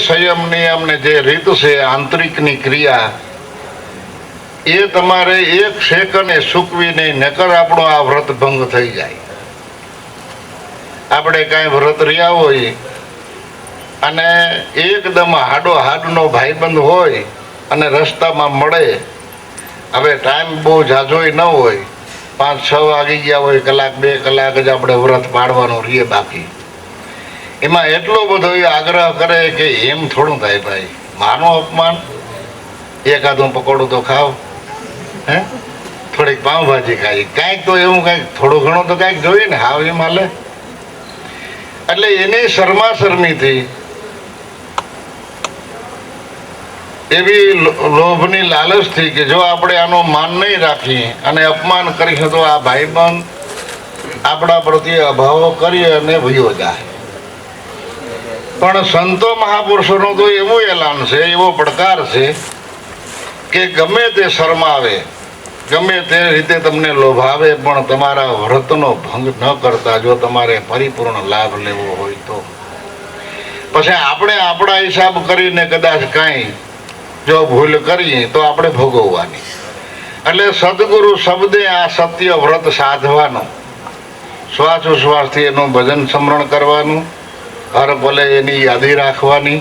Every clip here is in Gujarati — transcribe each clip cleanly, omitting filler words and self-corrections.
સંયમ નિયમ ને જે રીત છે આંતરિકની ક્રિયા એ તમારે એક સેકન્ડ સૂકવી નહીં, નકર આપણો આ વ્રત ભંગ થઈ જાય. આપણે કાંઈ વ્રત રહ્યા હોય અને એકદમ હાડો હાડનો ભાઈબંધ હોય અને રસ્તામાં મળે, હવે ટાઈમ બહુ ઝાઝોય ન હોય, 5-6 વાગી ગયા હોય, કલાક 2 કલાક જ આપણે વ્રત પાડવાનું રહીએ બાકી, એમાં એટલો બધો એ આગ્રહ કરે કે એમ થોડું થાય ભાઈ, માનો અપમાન, એકાદું પકોડું તો ખાવ, હે થોડીક પાઉંભાજી ખાઈ, કાંઈક તો એવું કાંઈક થોડું ઘણું તો કાંઈક જોઈએ ને, હાવ એમ હાલે. એટલે એની શરમાશરમીથી એવી લોભની લાલચથી કે જો આપણે આનો માન નહીં રાખીએ અને અપમાન કરીશું તો આ ભાઈબંધ આપણા પ્રત્યે અભાવો કરી અને ભયો જાય. પણ સંતો મહાપુરુષોનું તો એવું એલાન છે, એવો પડકાર છે કે ગમે તે શરમાવે, ગમે તે રીતે તમને લોભાવે, પણ તમારા વ્રતનો ભંગ ન કરતા જો તમારે પરિપૂર્ણ લાભ લેવો હોય તો. પછી આપણે આપણા હિસાબ કરીને કદાચ કાંઈ જો ભૂલ કરીએ તો આપણે ભોગવવાની. એટલે સદગુરુ શબ્દે આ સત્ય વ્રત સાધવાનું, શ્વાસોશ્વાસથી એનું ભજન સ્મરણ કરવાનું, હર ભલે એની યાદી રાખવાની.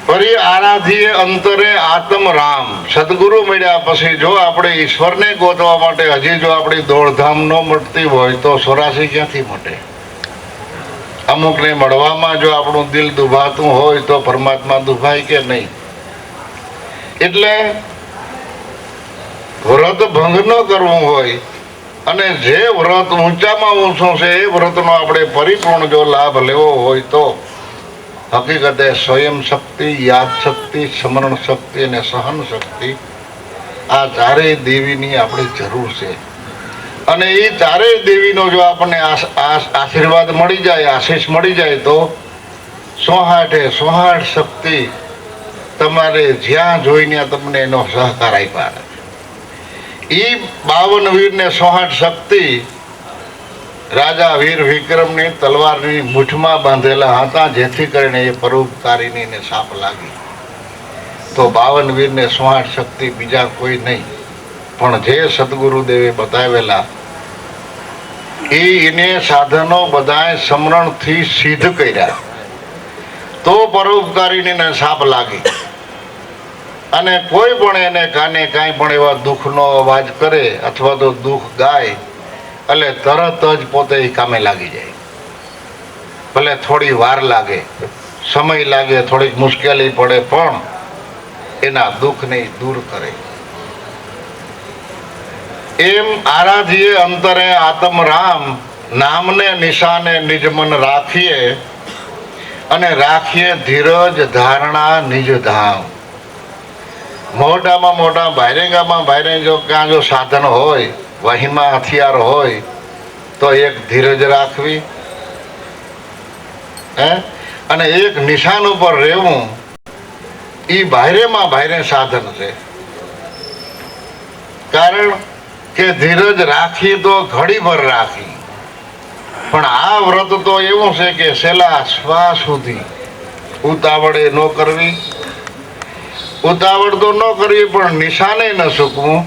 ફરી આરાધીએ અંતરે આત્મ રામ. સદગુરુ મળ્યા પછી જો આપણે ઈશ્વરને ગોતવા માટે હજી જો આપણી દોડધામ ન મળતી હોય તો 84 ક્યાંથી મટે? અમુકને મળવામાં જો આપણું દિલ દુભાતું હોય તો પરમાત્મા દુભાય કે નહીં? એટલે વ્રત ભંગ ન કરવું હોય અને જે વ્રત ઊંચામાં ઊંચું છે એ વ્રતનો આપણે પરિપૂર્ણ જો લાભ લેવો હોય તો હકીકતે સ્વયં શક્તિ, યાદ શક્તિ, સ્મરણ શક્તિ અને સહન શક્તિ, આ ચારેય દેવીની આપણે જરૂર છે. અને એ ચારેય દેવીનો જો આપણને આશીર્વાદ મળી જાય, આશીષ મળી જાય તો 108 શક્તિ તમારે જ્યાં જોઈને તમને એનો સહકાર આપ્યા. એ 52 વીરને 108 શક્તિ રાજા વીર વિક્રમની તલવારની મૂઠમાં બાંધેલા હતા, જેથી કરીને એ પરોપકારીની સાપ લાગી. તો 52 વીરને 108 શક્તિ બીજા કોઈ નહીં, પણ જે સદગુરુદેવે બતાવેલા એને સાધનો બધાએ સમરણથી સિદ્ધ કર્યા તો પરોપકારીને સાપ લાગી. અને કોઈ પણ એને કાને કાંઈ પણ એવા દુઃખનો અવાજ કરે અથવા તો દુઃખ ગાય એટલે તરત જ પોતે કામે લાગી જાય. ભલે થોડી વાર લાગે, સમય લાગે, થોડીક મુશ્કેલી પડે, પણ એના દુઃખને દૂર કરે. એમ આરાધીએ અંતરે આત્મ રામ, નામને નિશાને નિજમન રાખીએ અને રાખીએ ધીરજ ધારણા નિજ ધામ. મોટામાં મોટા બાયરેગામાં બાયરે જો ક્યાં જો સાધન હોય, વહીમાં હથિયાર હોય તો એક ધીરજ રાખવી, અને એક નિશાન ઉપર રહેવું, એ બાયરેમાં બાયરે સાધન છે. કારણ કે ધીરજ રાખી તો ઘડીભર રાખી, પણ આ વ્રત તો એવું છે કે છેલ્લા શ્વાસ સુધી ઉતાવળે ન કરવી, ઉતાવળ તો ન કરવી પણ નિશાને ન ચૂકવું.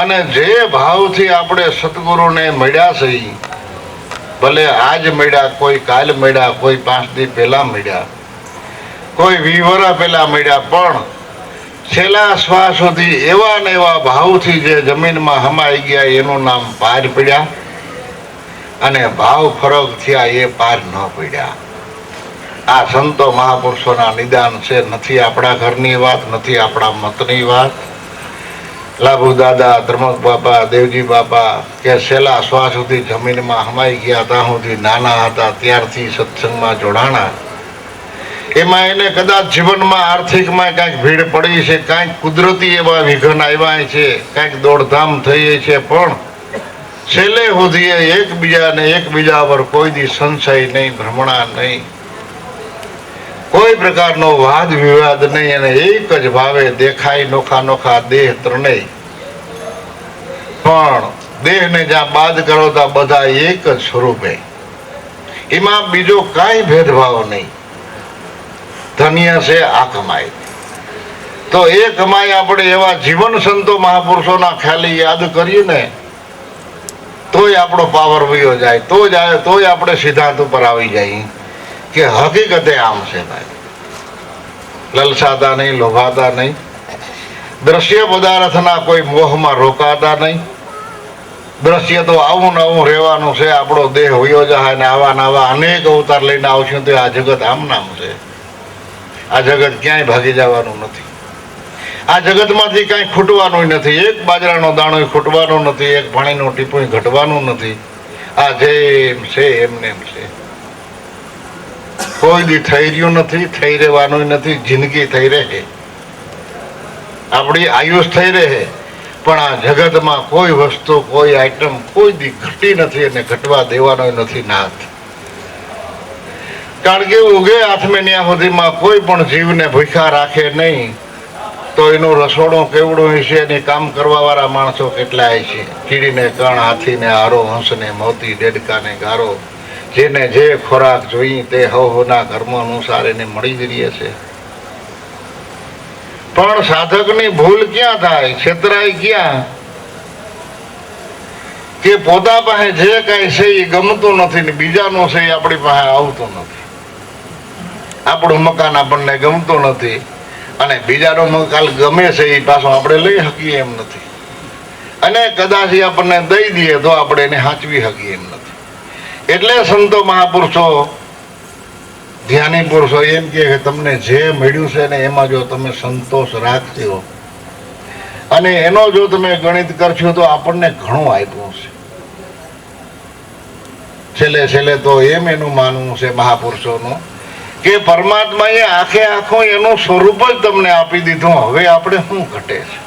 અને જે ભાવથી આપણે સદગુરુને મળ્યા છે, ભલે આજ મળ્યા, કોઈ કાલ મળ્યા, કોઈ 5 દી પહેલા મળ્યા, કોઈ 20 વર્ષ પહેલા મળ્યા, પણ છેલ્લા શ્વાસ સુધી એવા ને એવા ભાવથી જે જમીનમાં હમાઈ ગયા એનું નામ પાર પડ્યા, અને ભાવ ફરક થયા એ પાર ન પડ્યા. આ સંતો મહાપુરુષોના નિદાન છે. નથી આપણા ઘરની વાત, નથી આપણા મતની વાત. લાભુ દાદા, ધર્મક બાપા, દેવજી બાપા કે છેલ્લા શ્વાસ સુધી જમીનમાં હમાઈ ગયા, ત્યાં સુધી નાના હતા ત્યારથી સત્સંગમાં જોડાણા. એમાં એને કદાચ જીવનમાં આર્થિકમાં કાંઈક ભીડ પડી છે, કાંઈક કુદરતી એવા વિઘન આવ્યા છે, કાંઈક દોડધામ થઈ છે, પણ છેલ્લે સુધી એકબીજા પર કોઈ દી સંશય નહીં, ભ્રમણા નહીં, કોઈ પ્રકારનો વાદ વિવાદ નહીં, અને એક જ ભાવે દેખાય નોખા નોખા દેહ ત્રણેય, પણ દેહને જ્યાં બાદ કરો ત્યાં બધા એક જ સ્વરૂપે. એમાં બીજો કાંઈ ભેદભાવ નહીં. ધન્ય છે આ કમાઈ. તો એ કમાઈ આપણે એવા જીવન સંતો મહાપુરુષોના ખ્યાલી યાદ કરીએ ને તોય આપણો પાવર વયો જાય, તોય આપણે સિદ્ધાંત ઉપર આવી જાય કે હકીકતે આમ છે ભાઈ. લલસાતા નહીં, લોભાતા નહીં, દ્રશ્ય પદાર્થના કોઈ મોહમાં રોકાતા નહીં. દ્રશ્ય તો આવું ને આવું રહેવાનું છે, આપણો દેહ વયો જાય ને આવા ને આવા અનેક અવતાર લઈને આવશું તો આ જગત આમ નામ છે. આ જગત ક્યાંય ભાગી જવાનું નથી. આ જગતમાંથી કાંઈ ખૂટવાનું નથી. એક બાજરાનો દાણો ખૂટવાનો નથી, એક પાણીનું ટીપું ઘટવાનું નથી. આ જેમ છે એમને એમ છે. કોઈ દી થઈ રહ્યું નથી, થઈ રહેવાનું નથી. જિંદગી થઈ રહે, આપણી આયુષ થઈ રહે, પણ આ જગતમાં કોઈ વસ્તુ, કોઈ આઈટમ કોઈ દી ઘટી નથી અને ઘટવા દેવાનો નથી નાથ. કારણ કે ઉગે હાથમે ત્યાં સુધીમાં કોઈ પણ જીવને ભૂખ્યા રાખે નહીં તો એનું રસોડું કેવડું હશે અને કામ કરવા વાળા માણસો કેટલા છે. કીડીને કણ, હાથીને હારો, હંસને મોતી, દેડકાને ગારો, જેને જે ખોરાક જોઈએ તે હવના કર્મ અનુસાર એને મળી જ રહે છે. પણ સાધકની ભૂલ ક્યાં થાય, છેતરાય ક્યાં કે પોતા પાસે જે કઈ છે એ ગમતું નથી ને બીજાનું છે એ આપણી પાસે આવતું નથી. આપણું મકાન આપણને ગમતું નથી અને બીજાનું મકાન ગમે છે એ પાછું આપણે લઈ શકીએ એમ નથી. અને કદાચ એ આપણને દઈ દઈએ તો આપણે એને સાચવી શકીએ એમ નથી. એટલે સંતો મહાપુરુષો, ધ્યાની પુરુષો એમ કે તમને જે મળ્યું છે ને એમાં જો તમે સંતોષ રાખશો અને એનો જો તમે ગણિત કરશો તો આપણને ઘણું આપ્યું છે. છેલ્લે તો એમ એનું માનવું છે મહાપુરુષોનું કે પરમાત્માએ આખે આખું એનું સ્વરૂપ જ તમને આપી દીધું. હવે આપણે શું ઘટે છે?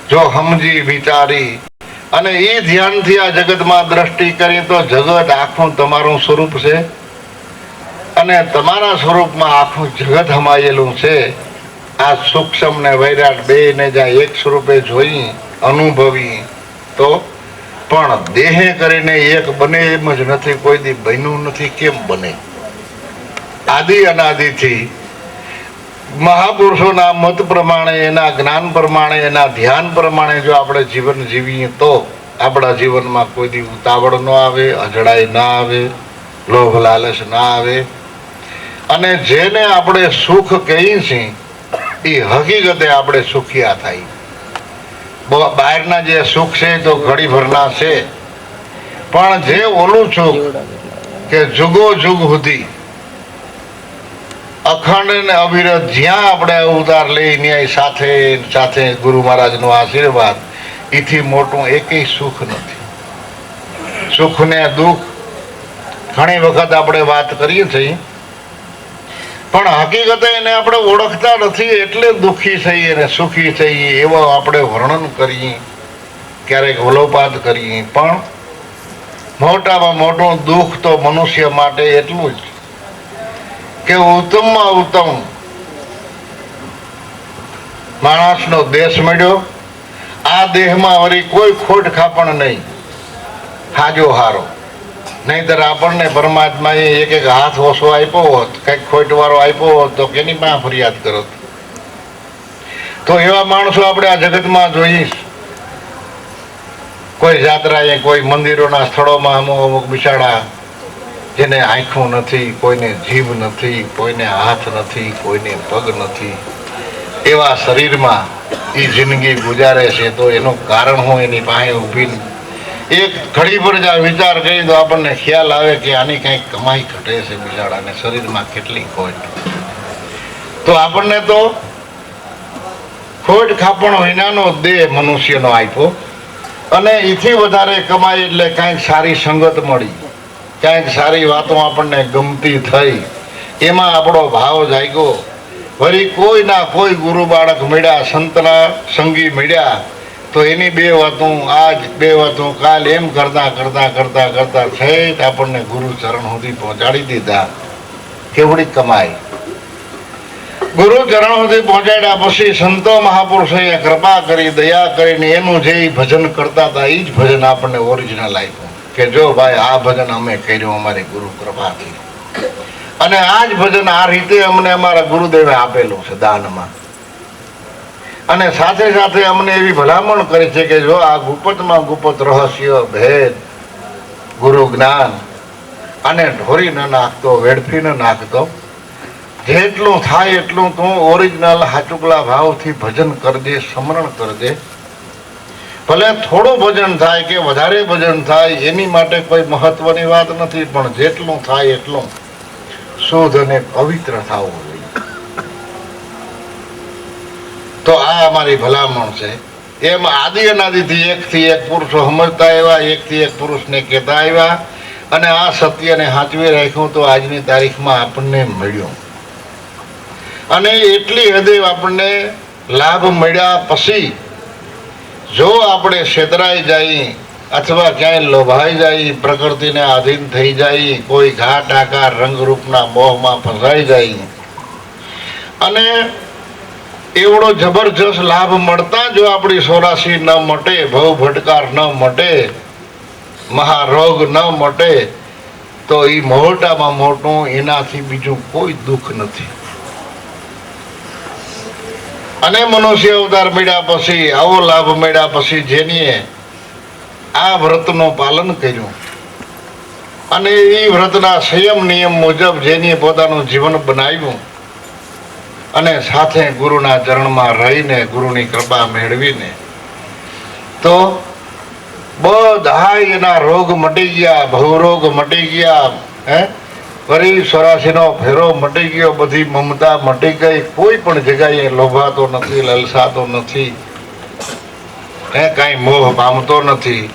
જો સમજી વિચારી અને એ ધ્યાનથી આ જગતમાં દ્રષ્ટિ કરી તો જગત આખું તમારું સ્વરૂપ છે અને તમારા સ્વરૂપમાં આખું જગત સમાયેલું છે. આ સૂક્ષ્મ ને વૈરાટ બે ને જ્યાં એક સ્વરૂપે જોઈ અનુભવી તો પણ દેહે કરીને એક બને એમ જ નથી. કોઈ દી બન્યું નથી. કેમ બને? આદિ અનાદિથી મહાપુરુષોના મત પ્રમાણે, એના જ્ઞાન પ્રમાણે, એના ધ્યાન પ્રમાણે જો આપણે જીવન જીવીએ તો આપણા જીવનમાં કોઈ દી ઉતાવળ ન આવે, અજડાઈ ના આવે, લોભ લાલચ ના આવે. અને જેને આપણે સુખ કહીએ છીએ એ હકીકતે આપણે સુખિયા થાય. બહારના જે સુખ છે તો ઘડી ભરના છે, પણ જે ઓલું સુખ કે જુગો જુગ સુધી અખંડ ને અવિરત જ્યાં આપણે અવતાર લઈ ન્યાય સાથે સાથે ગુરુ મહારાજનો આશીર્વાદ, એથી મોટું એકેય સુખ નથી. સુખ ને દુઃખ ઘણી વખત આપણે વાત કરીએ છીએ, પણ હકીકતે એને આપણે ઓળખતા નથી એટલે દુઃખી થઈએ અને સુખી થઈએ એવો આપણે વર્ણન કરીએ, ક્યારેક વલોપાત કરીએ. પણ મોટામાં મોટું દુઃખ તો મનુષ્ય માટે એટલું જ કે ઉત્તમમાં ઉત્તમ માણસનો દેશ મળ્યો. આ દેહમાં વળી કોઈ ખોટ ખાપણ નહીં, હાજો હારો. નહીંતર આપણને પરમાત્માએ એક એક હાથ ઓછો આપ્યો હોત, કંઈક ખોટ વાળો આપ્યો હોત તો કેની પાસે ફરિયાદ કરત? તો એવા માણસો આપણે આ જગતમાં જોઈએ. કોઈ જાત્રાએ, કોઈ મંદિરોના સ્થળોમાં અમુક બિચારા જેને આંખો નથી, કોઈને જીભ નથી, કોઈને હાથ નથી, કોઈને પગ નથી, એવા શરીરમાં એ જિંદગી ગુજારે છે. તો એનું કારણ હું એની પાસે ઊભી એક ઘડી પર જ વિચાર કરી તો આપણને ખ્યાલ આવે કે આની કંઈક કમાઈ ઘટે છે બિચારાને, શરીરમાં કેટલી ખોટ. તો આપણને તો ખોટ ખાપણ વિનાનો દેહ મનુષ્યનો આપ્યો અને એથી વધારે કમાઈ એટલે કાંઈક સારી સંગત મળી, ક્યાંક સારી વાતો આપણને ગમતી થઈ, એમાં આપણો ભાવ જાગ્યો. વળી કોઈના કોઈ ગુરુ બાળક મળ્યા, સંતના સંગી મળ્યા તો એની બે વાતો આજ, બે વાતો કાલ, એમ કરતા કરતા કરતા કરતા થઈ આપણને ગુરુ ચરણ સુધી પહોંચાડી દીધા. કેવડી કમાઈ! ગુરુ ચરણ સુધી પહોંચાડ્યા પછી સંતો મહાપુરુષોએ કૃપા કરી, દયા કરીને એનું જે ભજન કરતા હતા એ જ ભજન આપણને ઓરિજિનલ આપ્યું. કે જો ભાઈ આ ભજન અમે કર્યું અમારી ગુરુ કૃપાથી, અને આ જ ભજન આ રીતે અમને અમારા ગુરુદેવે આપેલું છે દાનમાં. અને સાથે સાથે અમને એવી ભલામણ કરી છે કે જો આ ગુપતમાં ગુપત રહસ્ય ભેદ ગુરુ જ્ઞાન અને ઢોરી ન નાખતો, વેડફી ન નાખતો, જેટલું થાય એટલું તું ઓરિજિનલ હાચુકલા ભાવથી ભજન કરજે, સ્મરણ કરજે. ભલે થોડું ભજન થાય કે વધારે ભજન થાય એની માટે કોઈ મહત્વની વાત નથી, પણ જેટલું થાય એટલું શુદ્ધ અને પવિત્ર થવું જોઈએ. તો આ અમારી ભલામણ છે. એમ આદિ અનાદિથી એકથી એક પુરુષો સમજતા આવ્યા, એકથી એક પુરુષને કહેતા આવ્યા, અને આ સત્યને સાચવી રાખ્યું તો આજની તારીખમાં આપણને મળ્યું. અને એટલી હદે આપણને લાભ મળ્યા પછી જો આપણે છેતરાઈ જાય અથવા ક્યાંય લોભાઈ જાય, પ્રકૃતિને આધીન થઈ જાય, કોઈ ઘાટ આકાર રંગરૂપના મોહમાં ફસાઈ જાય, અને એવડો જબરજસ્ત લાભ મળતા જો આપણી સોરાશી ન મટે, ભવ ભટકાર ન મટે, મહારોગ ન મટે, તો એ મોટામાં મોટું એનાથી બીજું કોઈ દુઃખ નથી. અને મનુષ્ય અવતાર મળ્યા પછી, આવો લાભ મળ્યા પછી જેની આ વ્રતનું પાલન કર્યું અને એ વ્રતના સંયમ નિયમ મુજબ જેની પોતાનું જીવન બનાવ્યું અને સાથે ગુરુના ચરણમાં રહીને ગુરુની કૃપા મેળવીને, તો બધા એના રોગ મટી ગયા, ભવરોગ મટી ગયા, ફરી 84નો ફેરો મટી ગયો, બધી મમતા મટી ગઈ, કોઈ પણ જગ્યાએ લોભાતો નથી, લલસાતો નથી, કાંઈ મોહ પામતો નથી.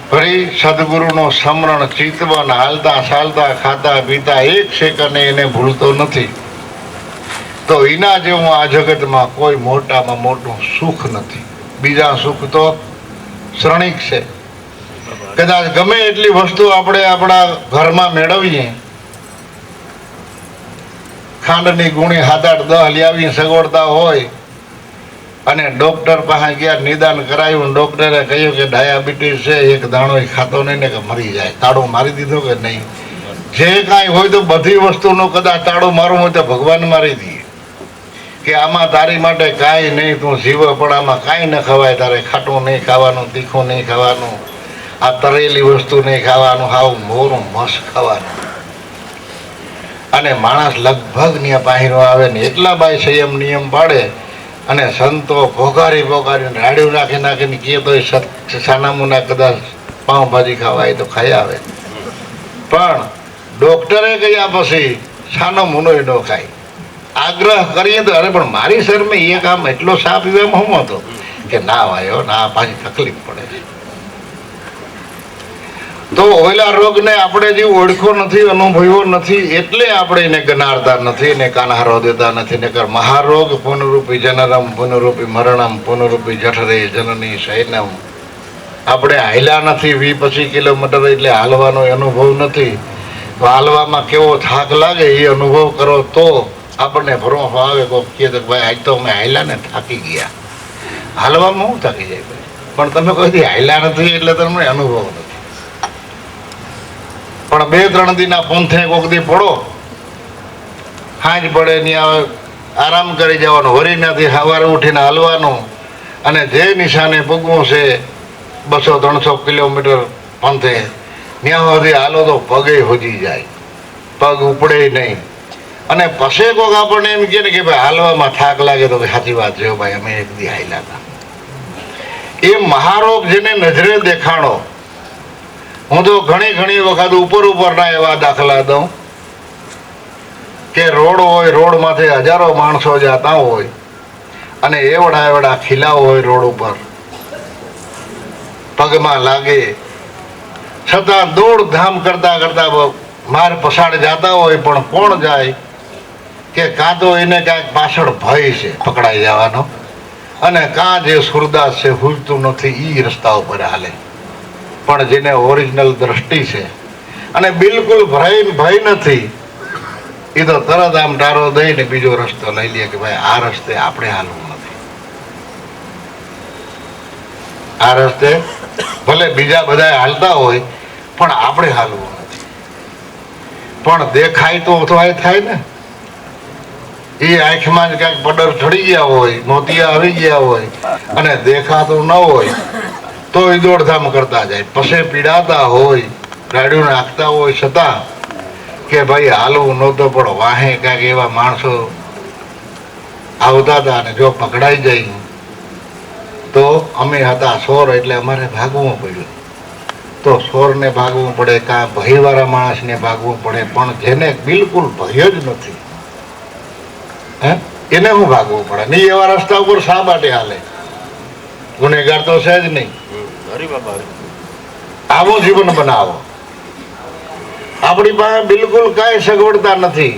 ફરી સદગુરુનું સ્મરણ ચિંતવન, હાલતા ચાલતા ખાતા પીતા એક સેકન્ડ એને ભૂલતો નથી. તો એના જેવું આ જગતમાં કોઈ મોટામાં મોટું સુખ નથી. બીજા સુખ તો ક્ષણિક છે. કદાચ ગમે એટલી વસ્તુ આપણે આપણા ઘરમાં મેળવીએ, ખાંડની ગુણી 7-8-10 લાવી સગવડતા હોય, અને ડોક્ટર પાસે ગયા, નિદાન કરાયું, ડોક્ટરે કહ્યું કે ડાયાબિટીસ છે, એક દાણો ખાતો નહીં ને કે મરી જાય. તાળો મારી દીધો કે નહીં? જે કાંઈ હોય તો બધી વસ્તુનો કદાચ તાળો મારવું હોય તો ભગવાન મારી દઈએ કે આમાં તારી માટે કાંઈ નહીં, તું જીવ, પણ આમાં કાંઈ ન ખવાય તારે. ખાટું નહીં ખાવાનું, તીખું નહીં ખાવાનું, આ તળેલી વસ્તુ નહીં ખાવાનું, હાવ મોરું મસ ખાવાનું. અને માણસ લગભગ ને પાહીનો આવે ને એટલા બાય સંયમ નિયમ પાડે, અને સંતો ભોગારીને રાડ્યું નાખીને કહે તો સાનામુના કદાચ પાઉંભાજી ખાવાય તો ખાઈ આવે, પણ ડોક્ટરે કહ્યા પછી સાનો મુનોય ન ખાય. આગ્રહ કરીએ તો અરે પણ મારી શરીરમાં એ કામ એટલો સાપ પીવામાં હું હતો કે ના વાયો ના, પાછી તકલીફ પડે છે. તો ઓયલા રોગને આપણે જે ઓળખો નથી, અનુભવ્યો નથી, એટલે આપણે એને ગનારતા નથી, એને કાનહારો દેતા નથી. ને મહારોગ પુનરૂપી જનરમ પુનરૂપી મરણમ પુનરૂપી જઠરે જનની શયનમ. આપણે હાલ્યા નથી 20-25 કિલોમીટર, એટલે હાલવાનો અનુભવ નથી. તો હાલવામાં કેવો થાક લાગે એ અનુભવ કરો તો આપણને ભરોસો આવે. કોઈ કહે તો ભાઈ આજ તો અમે હાલ્યા ને થાકી ગયા. હાલવામાં હું થાકી જાય ભાઈ, પણ તમે કોઈથી હાલ્યા નથી એટલે તમને અનુભવ નથી. પણ 2-3 દિનના પંથે કોક દી પડો, સાંજ પડે ત્યાં આરામ કરી જવાનો, વળી ત્યાંથી સવારે ઉઠીને હાલવાનું, અને જે નિશાને પગવું છે 200-300 કિલોમીટર પંથે, ત્યાં સુધી હાલો તો પગે હોજી જાય, પગ ઉપડે નહીં. અને પછી કોક આપણને એમ કહે ને કે ભાઈ હાલવામાં થાક લાગે, તો સાચી વાત છે ભાઈ અમે એક દી હાલ્યા હતા. એ મહારોગ જેને નજરે દેખાણો. હું તો ઘણી વખત ઉપરના એવા દાખલા દઉં કે રોડ હોય, રોડમાંથી હજારો માણસો જતા હોય, અને એવડા ખીલા હોય રોડ ઉપર, પગમાં લાગે, છતાં દોડધામ કરતા માર પસાડ જતા હોય, પણ કોણ જાય કે કાં તો એને કાંઈક પાછળ ભય છે પકડાઈ જવાનો, અને કાં જે સુરદાસ છે ભૂલતું નથી એ રસ્તા ઉપર હાલે. પણ જેને ઓરિજિનલ દ્રષ્ટિ છે અને બિલકુલ ભય નથી, એ તો તરત આમ ટારો દઈને બીજો રસ્તો લઈ લે કે ભાઈ આ રસ્તે આપણે હાલવું નથી. આ રસ્તે ભલે બીજા બધા હાલતા હોય, પણ આપણે હાલવું નથી. પણ દેખાય તો થાય ને. એ આંખમાં જ ક્યાંક પડર ચડી ગયા હોય, મોતિયા આવી ગયા હોય અને દેખાતું ન હોય તો એ દોડધામ કરતા જાય. પછી પીડાતા હોય, ગાડીઓ નાખતા હોય છતાં કે ભાઈ હાલવું નહોતું, પણ વાહે ક્યાંક એવા માણસો આવતા હતા અને જો પકડાઈ જાય તો અમે હતા સોર એટલે અમારે ભાગવું પડ્યું. તો સોરને ભાગવું પડે, કાં ભયવાળા માણસને ભાગવું પડે, પણ જેને બિલકુલ ભય જ નથી એને હું ભાગવું પડે નહીં. એવા રસ્તા ઉપર શા માટે હાલે? ગુનેગાર તો છે જ નહીં. આવું જીવન બનાવો. આપણી પાસે બિલકુલ કાંઈ સગવડતા નથી,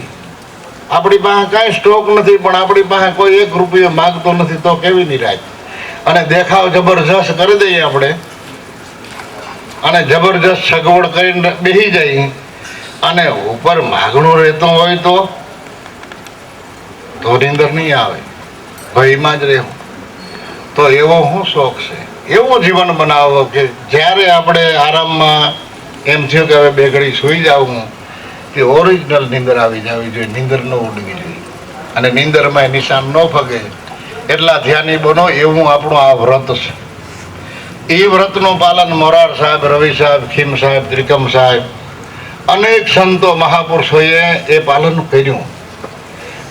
આપણી પાસે કાંઈ સ્ટોક નથી, પણ આપણી પાસે કોઈ 1 રૂપિયો માગતો નથી, તો કેવી નિરાશ. અને દેખાવ જબરજસ્ત કરી દઈએ આપણે અને જબરજસ્ત સગવડ કરીને બેસી જાય અને ઉપર માગણું રહેતું હોય તો નીંદર નહીં આવે, ભયમાં જ રહેવું. તો એવો શું શોખ છે? એવું જીવન બનાવો કે જ્યારે આપણે આરામમાં એમ થયું કે હવે 2 ઘડી સૂઈ જાવું, કે ઓરિજિનલ નીંદર આવી જવી જોઈએ, નીંદર ન ઉડવી જોઈએ અને નીંદરમાં નિશાન ન ફગે એટલા ધ્યાની બનો. એવું આપણું આ વ્રત છે. એ વ્રતનું પાલન મોરાર સાહેબ, રવિ સાહેબ, ખીમ સાહેબ, ત્રિકમ સાહેબ, અનેક સંતો મહાપુરુષોએ એ પાલન કર્યું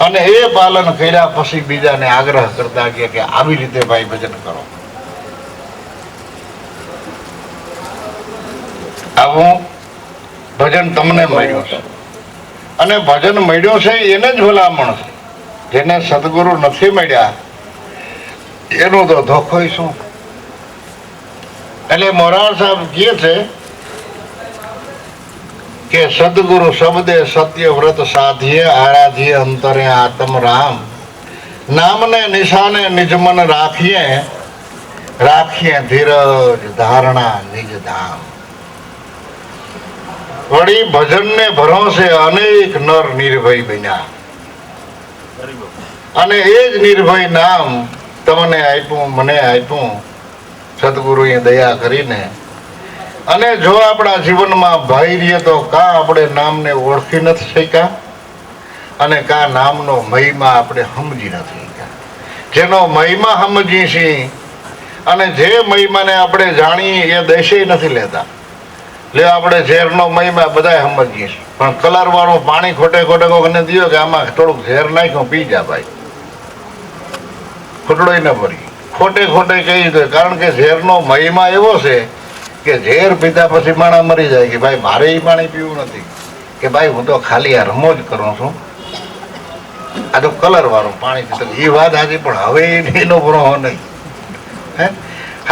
અને એ પાલન કર્યા પછી બીજાને આગ્રહ કરતા કે આવી રીતે ભાઈ ભજન કરો. આવું ભજન તમને મળ્યું છે અને ભજન મળ્યું છે એને જ ભલામણ છે. જેને સદગુરુ નથી મળ્યા એનું તો ધોખોય શું. એટલે મોરાર સાહેબ કહે છે કે સદગુરુ શબ્દે સત્ય વ્રત સાધ્ય આરાધ્ય અંતરે આત્મ રામ નામને નિશાને નિજમન રાખીએ ધીરજ ધારણા નિજ ધામ. વળી ભજનને ભરોસે અનેક નર નિર્ભય બન્યા અને એ જ નિર્ભય નામ તમને આપ્યું, મને આપ્યું સદગુરુએ દયા કરીને. અને જો આપણા જીવનમાં ભય રહીએ તો કાં આપણે નામને ઓળખી નથી શક્યા અને કાં નામનો મહિમા આપણે સમજી નથી શક્યા. જેનો મહિમા સમજી છીએ અને જે મહિમાને આપણે જાણીએ એ દેશે નથી લેતા. લે આપણે ઝેરનો મહિમા બધા સમજીએ છીએ, પણ કલર વાળું પાણી ખોટે કોઈને દિયો કે આમાં થોડુંક ઝેર નાખ્યું પી જા ભાઈ, ખોટડોય ન ભરી ખોટે કહી દે. કારણ કે ઝેરનો મહિમા એવો છે કે ઝેર પીધા પછી માણસ મરી જાય કે ભાઈ મારે એ પાણી પીવું નથી, કે ભાઈ હું તો ખાલી આ રમો જ કરું છું, આ તો કલર વાળું પાણી પીતો. એ વાત આજે પણ હવે એનો ભરોહો નહીં.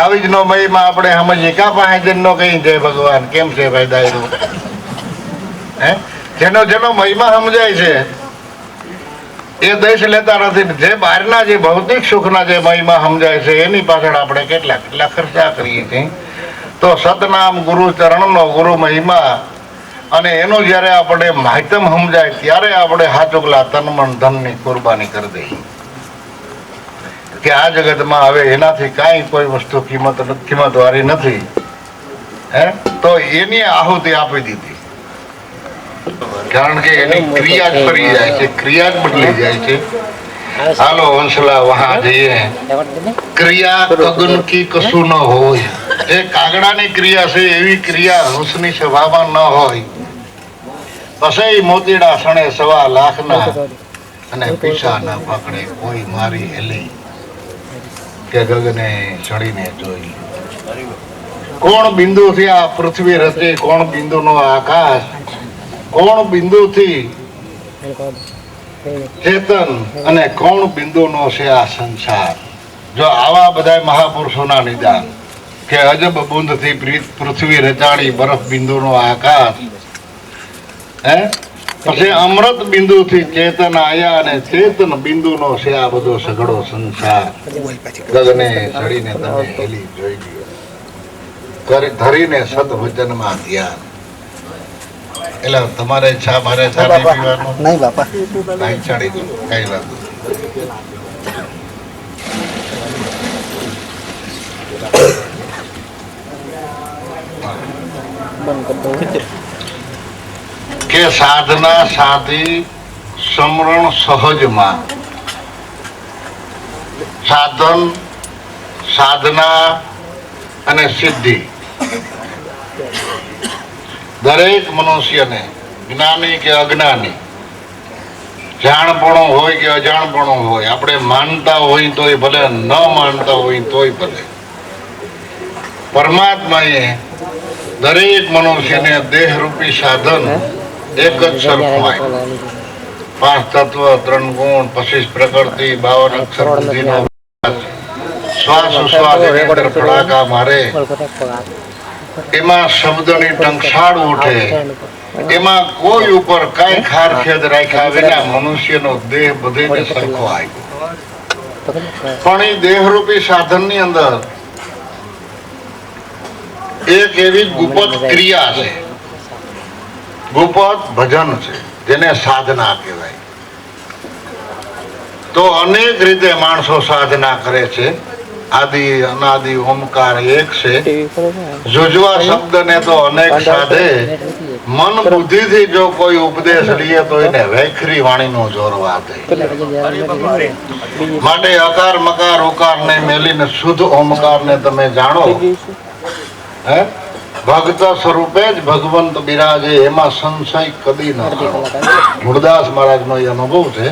આવી જ નો મહિમા આપણે સમજીએ. ક્યાં પાસે નો કઈ જય ભગવાન કેમ છે ભાઈ દાયરું? જેનો મહિમા સમજાય છે એ દેશ લેતા નથી. જે બહારના જે ભૌતિક સુખના જે મહિમા સમજાય છે એની પાછળ આપણે કેટલા ખર્ચા કરીએ છીએ. તો સતનામ ગુરુ ચરણનો ગુરુ મહિમા અને એનો જ્યારે આપણે માહિતમ સમજાય ત્યારે આપણે હાચુકલા તન મન ધનની કુરબાની કરી દઈએ કે આ જગતમાં હવે એનાથી કાંઈ કોઈ વસ્તુ કિંમત વાળી નથી. તો એની આહુતિ આપી દીધી. કારણ કે એની ક્રિયા જ ફરી જાય છે, ક્રિયા જ બદલી જાય છે. હાલો હંસલા વહાં જઈએ. ક્રિયા ગગન કી કશું ન હોય. એ કાગડાની ક્રિયા છે એવી ક્રિયા હંસની સભામાં ન હોય. પછી મોતીડા સણે 1.25 લાખના અને પીછા ના પકડે કોઈ મારી હેલી કે ગગને ચડીને જોઈ. કોણ બિંદુ થી આ પૃથ્વી રચી, કોણ બિંદુ નો આકાશ, કોણ બિંદુ થી ચેતન અને કોણ બિંદુ નો છે આ સંસાર. જો આવા બધા મહાપુરુષોના નિદાન કે અજબ બુંદ થી પૃથ્વી રચાણી, બરફ બિંદુ નો આકાશ, પછી અમૃત બિંદુ થી ચેતન આયા અને ચેતન બિંદુ નો છે આ બધો સઘળો સંસાર. ગગને ચડીને તમે હેલી જોઈ લ્યો, ધરીને સદવચન માં ધ્યાન. એટલે તમારે ચા મારે ચા પીવાનું નહીં બાપા, કઈ ચડી દો કઈ વાત. કે સાધના સાધી સમરણ સહજમાં. સાધન, સાધના અને સિદ્ધિ દરેક મનુષ્યને, જ્ઞાની કે અજ્ઞાની, જાણપણું હોય કે અજાણપણું હોય, આપણે માનતા હોય તોય ભલે, ન માનતા હોય તોય ભલે, પરમાત્માએ દરેક મનુષ્યને દેહરૂપી સાધન એક જ સરખું આપ્યું. 5 તત્વ, 3 ગુણ, 25 પ્રકૃતિ, 52 અક્ષર બુદ્ધિનો શ્વાસ ઉશ્વાસ એની અંદર ફડાકા મારે, એમાં શબ્દની ટંકશાળ ઉઠે, એમાં કોઈ ઉપર કઈ ખારખેદ રાખ્યા વિના મનુષ્યનો દેહ બધેને સરખો આવ્યો. પણ એ દેહરૂપી સાધનની અંદર એક એવી ગુપ્ત ક્રિયા છે, ગુપ્ત ભજન છે, જેને સાધના કહેવાય. તો અનેક રીતે માણસો સાધના કરે છે. આદિ અનાદિ ઓમકાર એક છે. જુજવા શબ્દને તો અનેક સાધે, મન બુદ્ધિથી જો કોઈ ઉપદેશ લઈએ તો એને વૈખરી વાણીનો જોર વાતે. માટે અકાર મકાર ઉકાર ને મેલીને શુદ્ધ ઓમકાર ને તમે જાણો. હે, ભક્ત સ્વરૂપે જ ભગવંત બિરાજે, એમાં સંશય કદી ન કરો. ગુરદાસ મહારાજનો એ અનુભવ છે.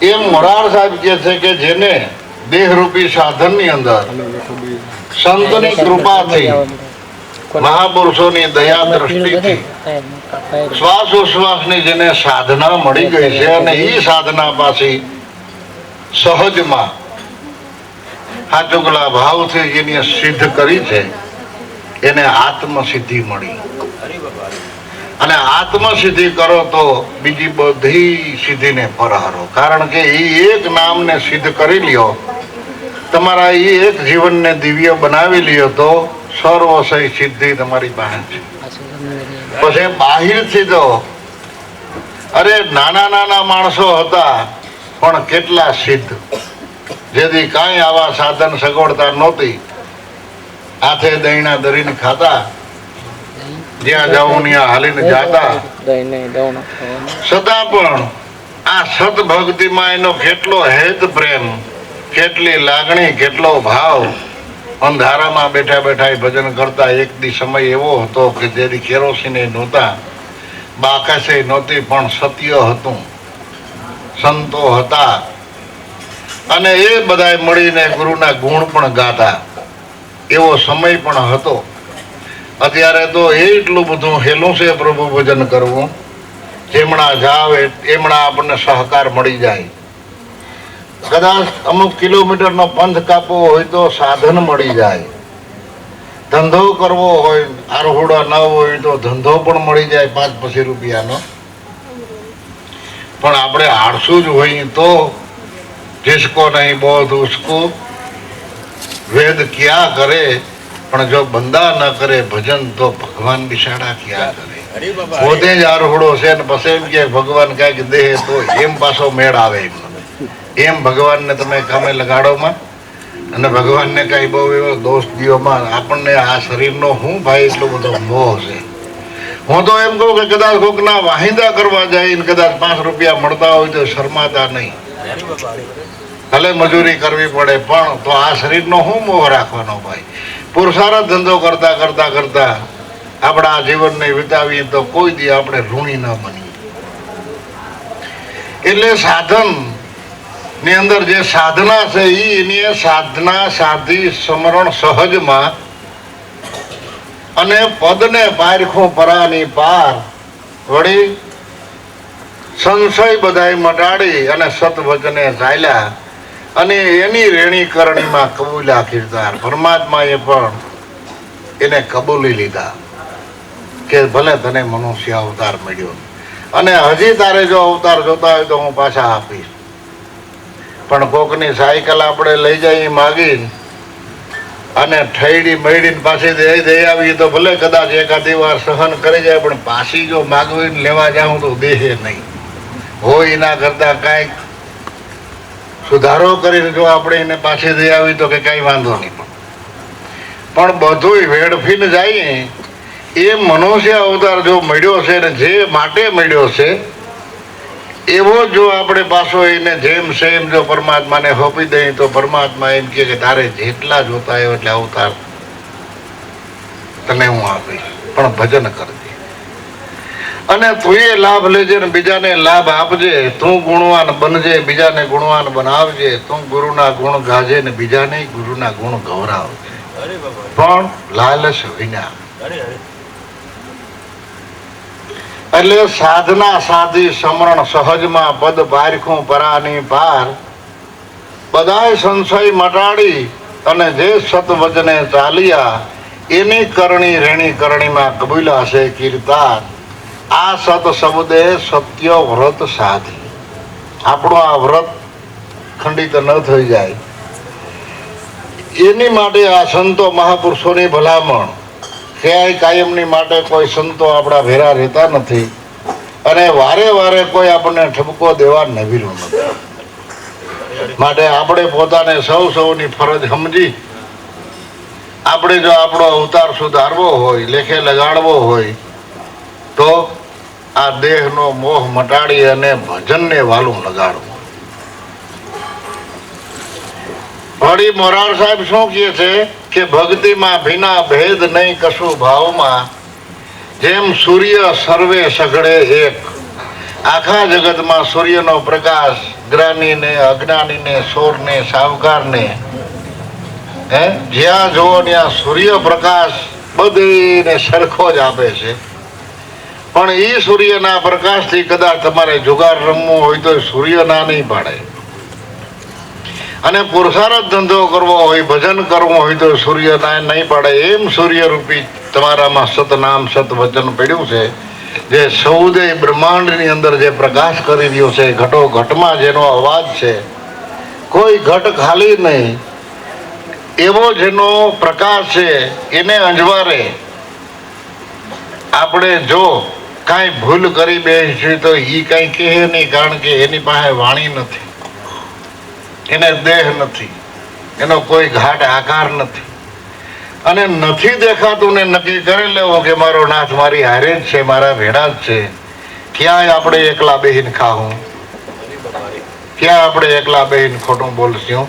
એમ મોરાર સાહેબ કહે છે કે જેને દેહરૂપી સાધનની અંદર સંતની કૃપાથી, મહાપુરુષોની દયા દ્રષ્ટિથી શ્વાસોશ્વાસની જેને સાધના મળી ગઈ છે, અને એ સાધના પાછી સહજમાં હાચુકલા ભાવથી જેને સિદ્ધ કરી છે, એને આત્મસિદ્ધિ મળી. અને આત્મસિદ્ધિ કરો તો બીજી બધી સિદ્ધિને પરહારો. કારણ કે એ એક નામને સિદ્ધ કરી લ્યો, તમારા એ એક જીવનને દિવ્ય બનાવી લ્યો તો સર્વસય સિદ્ધિ તમારી પાસે છે. પછી બાહિરથી તો અરે નાના નાના માણસો હતા પણ કેટલા સિદ્ધ, જેથી કાંઈ આવા સાધન સગવડતા નહોતી, હાથે દહીણા દરીને ખાતા, જ્યાં જાઉં ત્યાં હાલીને જાતા. છતાં પણ આ સતભક્તિમાં એનો કેટલો હેત પ્રેમ, કેટલી લાગણી, કેટલો ભાવ. અંધારામાં બેઠા બેઠા ભજન કરતા. એક દી સમય એવો હતો કે જેથી કેરોસીને નહોતા, બાકસે નહોતી, પણ સત્ય હતું, સંતો હતા, અને એ બધા મળીને ગુરુના ગુણ પણ ગાતા. એવો સમય પણ હતો. અત્યારે તો એટલું બધું હેલું છે પ્રભુ ભજન કરવું. જેમણા જાવ એમણા આપણને સહકાર મળી જાય. કદાચ અમુક કિલોમીટરનો પંથ કાપવો હોય તો સાધન મળી જાય. ધંધો કરવો હોય, આરહોડા ન હોય તો ધંધો પણ મળી જાય 5-25 રૂપિયાનો. પણ આપણે આળસુ જ હોય તો जिसको नहीं बोध उसको वेद क्या करे, પણ જો બંદા ન કરે ભજન તો ભગવાન બિસાડા ક્યાં કરે. પોતે જ આરહોડો છે ને પછી એમ કે ભગવાન કઈક દે તો એમ પાછો મેળ આવે. એમ ભગવાનને તમે કામે લગાડોમાં અને ભગવાનને કઈ બહુ એવો દોષ દિયોમાં આપણને આ શરીરનો શું ભાઈ એટલો બધો મોહ છે. હું તો એમ કહું કે કદાચ કોકના વાહિંદા કરવા જાય ને કદાચ 5 રૂપિયા મળતા હોય તો શરમાતા નહીં. ભલે મજૂરી કરવી પડે પણ તો આ શરીરનો શું મોહ રાખવાનો ભાઈ. પુરુષાર્થ ધંધો કરતા કરતા કરતા આપણા જીવનને વિતાવીએ તો કોઈ દી આપણે ઋણી ન બનીએ. એટલે સાધન ની અંદર જે સાધના છે એની સાધના સાધી સમરણ સહજમાં, અને પદને પારખું પરાની પાર, વળી સંશય બધાય મટાડી અને સતવચને ચાલ્યા, અને એની રેણી કરણીમાં કબૂલ્યા કિરદાર. પરમાત્માએ પણ એને કબૂલી લીધા કે ભલે તને મનુષ્ય અવતાર મળ્યો, અને હજી તારે જો અવતાર જોતા હોય તો હું પાછા આપીશ. પણ કોકની સાયકલ આપણે લઈ જઈએ માગીને અને ઠેડી મળી પાછી દઈ આવી તો ભલે કદાચ એકાદી વાર સહન કરી જાય, પણ પાછી જો માગવીને લેવા જાઉં તો દેહે નહીં હોય. એના કરતા કાંઈક સુધારો કરીને જો આપણે એને પાછી દઈ આવી તો કે કઈ વાંધો નહીં. પણ બધું વેડફીને જઈએ એ મનુષ્ય અવતાર જો મળ્યો છે ને જે માટે મળ્યો છે એવો જો આપણે પાછો એને જેમ સેમ જો પરમાત્માને સોંપી દઈએ તો પરમાત્મા એમ કે તારે જેટલા જોતા હોય એટલે અવતાર તને હું આપીશ, પણ ભજન કરજે અને તું એ લાભ લેજે ને બીજાને લાભ આપજે. તું ગુણવાન બનજે, બીજાને ગુણવાન બનાવજે. તું ગુરુના ગુણ ગાજે ને બીજાને ગુરુના ગુણ ગૌરાવજે, પણ લાલચ વિના. એટલે સાધના સાધી સમરણ સહજમાં પદ પારખું પરાની પાર. બધાય સંશય મટાડી અને જે સતવચને ચાલ્યા એની કરણી રેણી કરણીમાં કબૂલા છે કીર્તાન. આ સત શબ્દે સત્ય વ્રત સાધી. આપણું આ વ્રત ખંડિત ન થઈ જાય એની માટે આ સંતો મહાપુરુષોની ભલામણ. ક્યાંય કાયમની માટે કોઈ સંતો આપણા ભેરા રહેતા નથી અને વારે વારે કોઈ આપણને ઠપકો દેવા નવીરું નથી. માટે આપણે પોતાને સૌની ફરજ સમજી આપણે જો આપણો અવતાર સુધારવો હોય, લેખે લગાડવો હોય તો આ દેહનો મોહ મટાડી અને ભજનને વાલું લગાડવું. વળી મોરાર સાહેબ શું કહે છે કે ભક્તિમાં ભીના ભેદ નહીં કશું ભાવમાં. જેમ સૂર્ય સર્વે સઘળે એક. આખા જગતમાં સૂર્યનો પ્રકાશ જ્ઞાનીને અજ્ઞાનીને સોરને સાવકારને જ્યાં જુઓ ત્યાં સૂર્ય પ્રકાશ બધીને સરખો જ આપે છે. પણ એ સૂર્યના પ્રકાશથી કદાચ તમારે જુગાર રમવો હોય તો સૂર્ય ના નહીં પાડે અને પુરુષાર્થ ધંધો કરવો હોય, ભજન કરવું હોય તો સૂર્ય ના નહીં પાડે. એમ સૂર્ય રૂપી તમારામાં સતનામ સત વચન પડ્યું છે જે સૌદે બ્રહ્માંડની અંદર જે પ્રકાશ કરી રહ્યો છે. ઘટો ઘટમાં જેનો અવાજ છે, કોઈ ઘટ ખાલી નહીં એવો જેનો પ્રકાશ છે એને અંજવારે આપણે જો કાંઈ ભૂલ કરી બેસીએ તો એ કાંઈ કહે નહીં, કારણ કે એની પાસે વાણી નથી, એને દેહ નથી, એનો કોઈ ઘાટ આકાર નથી અને નથી દેખાતું ને નક્કી કરી લેવો કે મારો નાથ મારી હારે જ છે, મારા ભેડા જ છે. ક્યાંય આપણે એકલા બેહીને ખાવું, ક્યાં આપણે એકલા બેહીને ખોટું બોલશું.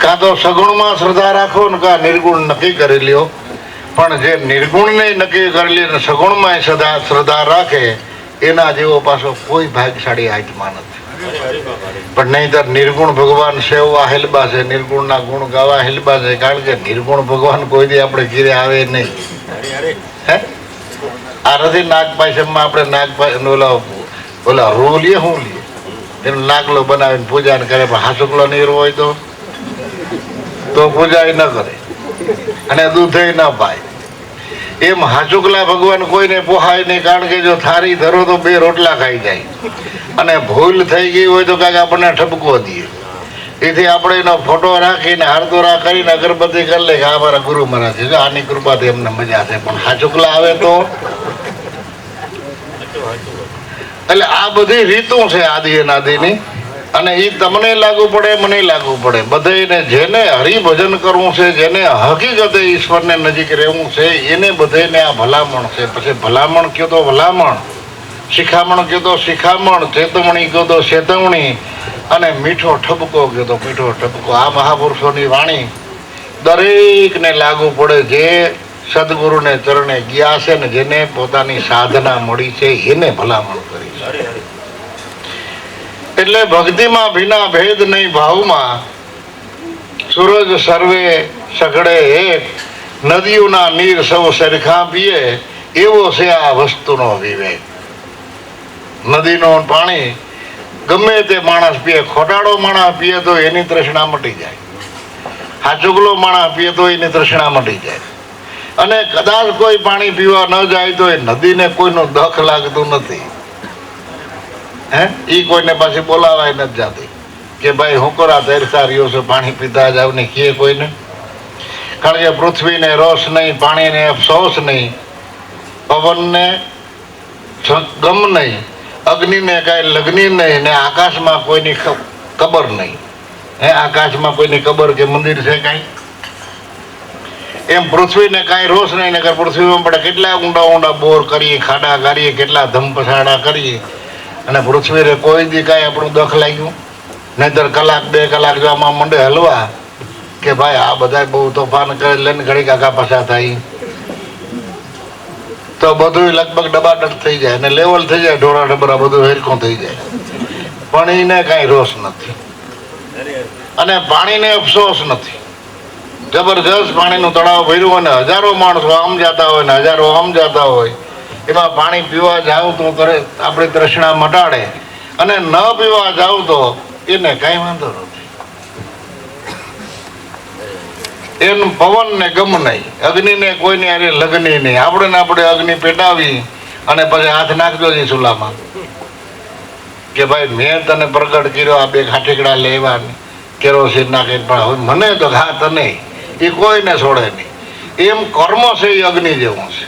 કાં તો સગુણમાં શ્રદ્ધા રાખો ને કાં નિર્ગુણ નક્કી કરી લ્યો. પણ જે નિર્ગુણને નક્કી કરી લે ને સગુણમાં શ્રદ્ધા રાખે એના જેવો પાછો કોઈ ભાગ્યશાળી આત્મા નથી. પણ નહીંતર નિર્ગુણ ભગવાન સેવવા હેલબા છે, નિર્ગુણના ગુણ ગાવા હેલબા છે. કારણ કે નિર્ગુણ ભગવાન કોઈ દી આપણે ઘીરે આવે નહીં. હે આ નથી નાગપાયસમમાં આપણે નાગપાય ઓલા રૂ લઈએ શું લઈએ એનો નાગલો બનાવીને પૂજા ને કરે, પણ હાસુકલો નીર હોય તો પૂજા ન કરે અને દૂધે ન પાય. એમ હાચુકલા ભગવાન કોઈને પોહાય નહીં, કારણ કે જો થારી ધરો તો 2 રોટલા ખાઈ જાય અને ભૂલ થઈ ગઈ હોય તો કાંઈક આપણને ઠપકો દે. એથી આપણે એનો ફોટો રાખીને હારદોરા કરીને અગરબત્તી કરી લે કે આ મારા ગુરુ મહારાજ છે, આની કૃપાથી એમને મજા છે. પણ હાચુકલા આવે તો એટલે આ બધી રીતું છે આદિ અનાદિની અને એ તમને લાગુ પડે, મને લાગુ પડે. બધાને જેને હરિભજન કરવું છે, જેને હકીકતે ઈશ્વરને નજીક રહેવું છે એને બધાને આ ભલામણ છે. પછી ભલામણ કયો તો ભલામણ, શિખામણ કયો તો શિખામણ, ચેતવણી કયો તો ચેતવણી અને મીઠો ઠપકો કયો તો મીઠો ઠપકો. આ મહાપુરુષોની વાણી દરેકને લાગુ પડે. જે સદગુરુને ચરણે ગયા છે ને જેને પોતાની સાધના મળી છે એને ભલામણ કરી છે. એટલે ભક્તિમાં ભીના ભેદ નહીં ભાવમાં. સૂરજ સર્વે સઘળે એક. નદીઓના નીર સૌ સરખા પીએ એવો છે આ વસ્તુનો વિવેક. નદીનું પાણી ગમે તે માણસ પીએ, ખોટાડો માણસ પીએ તો એની તૃષ્ણા મટી જાય, હાચુકલો માણસ પીએ તો એની તૃષ્ણા મટી જાય. અને કદાચ કોઈ પાણી પીવા ન જાય તો એ નદીને કોઈનું દખ લાગતું નથી. ઈ કોઈને પાછી બોલાવાય નથી જાતી કે ભાઈ હું કરા તરસા રહ્યો છે, પાણી પીતા જાવ ને કહે કોઈને. કારણ કે પૃથ્વીને રોષ નહીં, પાણીને અફસોસ નહીં, પવનને ગમ નહીં, અગ્નિને કાંઈ લગ્ની નહીં ને આકાશમાં કોઈની કબર નહીં. આકાશમાં કોઈની કબર કે મંદિર છે કાંઈ? એમ પૃથ્વીને કાંઈ રોષ નહીં, નકર પૃથ્વીમાં પડે કેટલા ઊંડા ઊંડા બોર કરીએ, ખાડા કરીએ, કેટલા ધમપછાડા કરીએ, અને પૃથ્વીને કોઈ દી કાંઈ આપણું દખ લાગ્યું? નહીંતર કલાક 2 કલાક જો આમાં મંડે હલવા કે ભાઈ આ બધા બહુ તોફાન કરે લઈને ઘડી કાકા પાછા થાય તો બધું લગભગ ડબાડબ થઈ જાય અને લેવલ થઈ જાય, ઢોરા ડબરા બધું હેરખું થઈ જાય. પણ એને કાંઈ રોષ નથી અને પાણીને અફસોસ નથી. જબરજસ્ત પાણીનું તળાવ ભર્યું અને હજારો માણસો આમ જતા હોય ને હજારો આમ જતા હોય, એમાં પાણી પીવા જાવ તો આપણી તૃષ્ણા મટાડે અને ન પીવા જાવ તો એને કઈ વાંધો નથી. એનું પવન ને ગમ નહીં, અગ્નિ ને કોઈની અરે લગ્ની નહીં. આપણે અગ્નિ પેટાવી અને પછી હાથ નાખજો છે ચૂલામાં કે ભાઈ મેં તને પ્રગટ કર્યો, આ 2 ખાટીકડા લેવા કેરોસીન નાખી, પણ હવે મને તો ઘા તને એ કોઈને છોડે નહીં. એમ કર્મ છે એ અગ્નિ જેવું છે.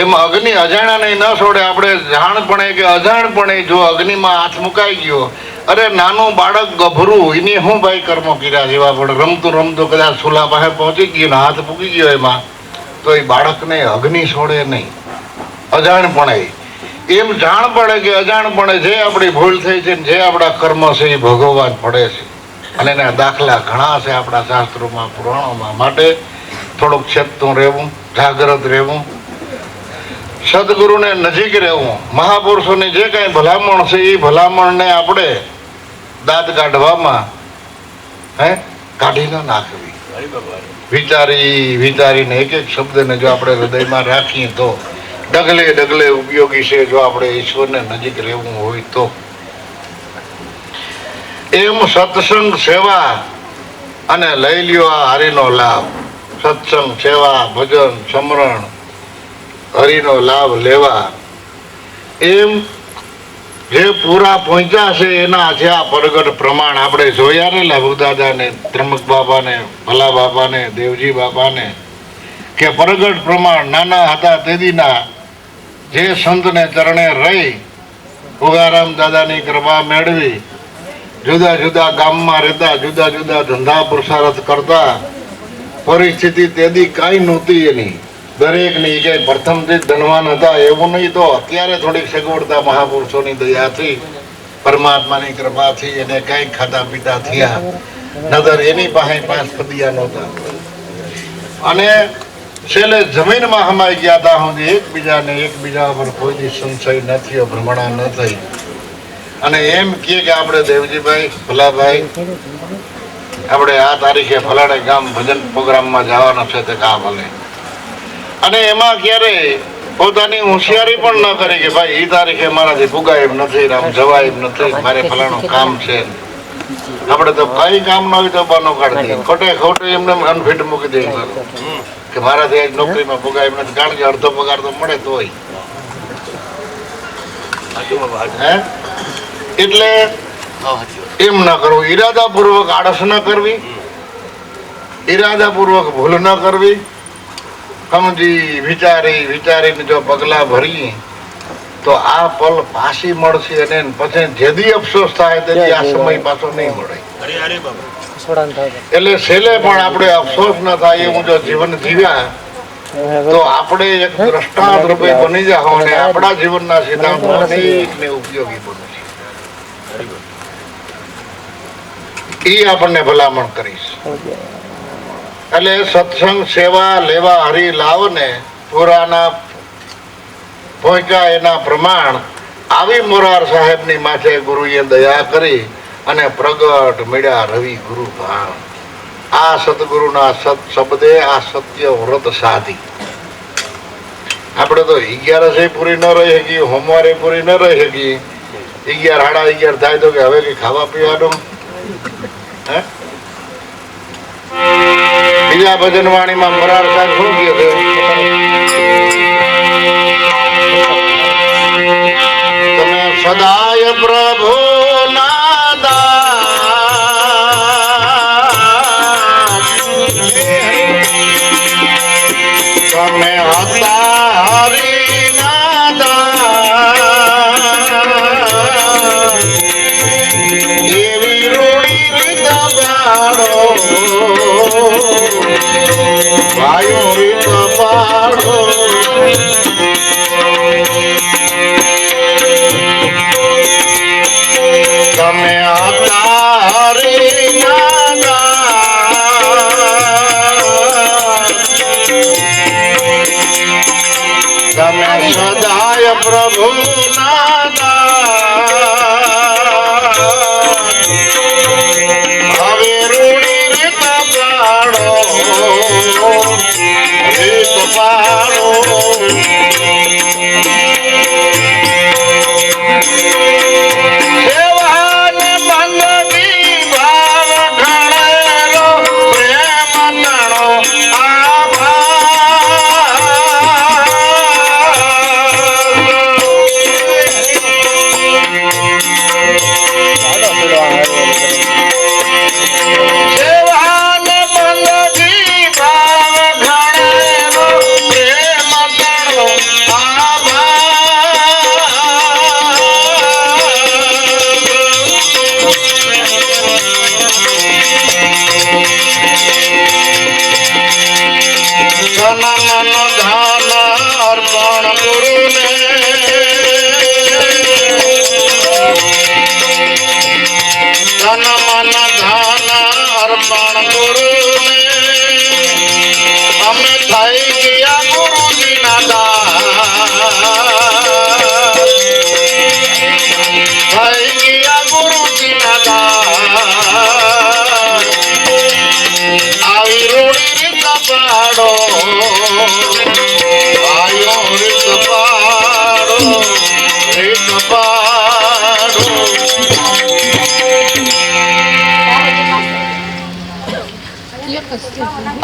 એમ અગ્નિ અજાણા નહીં ન છોડે. આપણે જાણપણે કે અજાણપણે જો અગ્નિમાં હાથ મુકાઈ ગયો, અરે નાનું બાળક ગભરું એને શું ભાઈ કર્મો કર્યા જેવા, પણ રમતું કદાચ ચૂલા પાસે પહોંચી ગયું ને હાથ મૂકી ગયો એમાં, તો એ બાળકને અગ્નિ છોડે નહીં અજાણપણે. એમ જાણ પડે કે અજાણપણે જે આપણી ભૂલ થઈ છે જે આપણા કર્મ છે એ ભોગવવા જ પડે છે. અને એના દાખલા ઘણા છે આપણા શાસ્ત્રોમાં, પુરાણોમાં. માટે થોડુંક ચેતતું રહેવું, જાગ્રત રહેવું, સદગુરુને નજીક રહેવું, મહાપુરુષોની જે કાંઈ ભલામણ છે એ ભલામણને આપણે દાંત કાઢવામાં કાઢી ન નાખવી. વિચારીને એક શબ્દને જો આપણે હૃદયમાં રાખીએ તો ડગલે ઉપયોગી છે. જો આપણે ઈશ્વરને નજીક રહેવું હોય તો એમ સત્સંગ સેવા અને લઈ લ્યો આ હરિનો લાભ. સત્સંગ સેવા ભજન સમરણ હરિનો લાભ લેવા. એમ જે પૂરા પહોંચ્યા છે એના છે આ પ્રગટ પ્રમાણ. આપણે જોયા ને લાભુદાદાને, ત્રમક બાપાને, ભલા બાપાને, દેવજી બાપાને, કે પ્રગટ પ્રમાણ નાના હતા તેદીના જે સંતને ચરણે રહી ઉગારામ દાદાની કૃપા મેળવી, જુદા જુદા ગામમાં રહેતા, જુદા જુદા ધંધા પુરુષાર્થ કરતા, પરિસ્થિતિ તેદી કાંઈ નહોતી એની દરેકની. કે પ્રથમથી ધનવાન હતા એવું નહીં, તો અત્યારે થોડીક સગવડતા મહાપુરુષોની દયાથી, પરમાત્માની કૃપાથી એને કંઈક ખાતા પીતા થયા, નજર એની પાસે 5 પદિયા નહોતા. અને છેલ્લે જમીનમાં હમાઈ ગયા હતા સુધી એકબીજા પર કોઈ સંશય ન થયો, ભ્રમણા ન થઈ. અને એમ કે આપણે દેવજીભાઈ, ભલાભાઈ, આપણે આ તારીખે ફલાણે ગામ ભજન પ્રોગ્રામમાં જવાના છે તે કા ભલે. અને એમાં ક્યારે પોતાની હોશિયારી પણ ન કરી કે ભાઈ એ તારીખે મારાથી પુગાય એમ નથી, આમ જવાય એમ નથી, મારે ફલાણું કામ છે. આપણે તો કઈ કામ ન હોય તો બાનો કાઢી દઈએ, ખોટે એમને અનફિટ મૂકી દઈએ કે મારાથી આજ નોકરીમાં પુગાય એમ નથી, કારણ કે અડધો પગાર તો મળે તોય. એટલે એમ ન કરવું, ઈરાદાપૂર્વક આળસ ન કરવી, ઈરાદાપૂર્વક ભૂલ ન કરવી. સમજી વિચારીને જો પગલા ભરીએ તો આ પલ પાછી મળશે. અને પછી જેદી અફસોસ થાય તેથી આ સમય પાછો નહીં મળે. એટલે છેલ્લે પણ આપણે અફસોસ ન થાય એવું જો જીવન જીવ્યા તો આપણે એક દ્રષ્ટાંત રૂપે બની જાઓ અને આપણા જીવનના સિદ્ધાંતો અનેકને ઉપયોગી બને છે. એ આપણને ભલામણ કરીશ. એટલે સત્સંગ સેવા લેવા હરી લાવને પુરાના પહોંચ્યા એના પ્રમાણ આવી મોરાર સાહેબની માથે ગુરુએ દયા કરી અને પ્રગટ મળ્યા રવિ ગુરુ ભાણ. આ સદગુરુના સત શબ્દે આ સત્ય વ્રત સાધી. આપણે તો 11 પૂરી ન રહી શકીએ, સોમવારે પૂરી ન રહી શકીએ, 11 સાડા 11 થાય તો કે હવે કઈ ખાવા પીવાનું. બીજા ભજન વાણીમાં મોરાર સાહેબ શું કહે છે? તમે સદાય પ્રભુ તમે હતા એવી રૂડી રીત ગાડો જાય પ્રભુ હવે રૂડી રીત પાડો રીત પાડો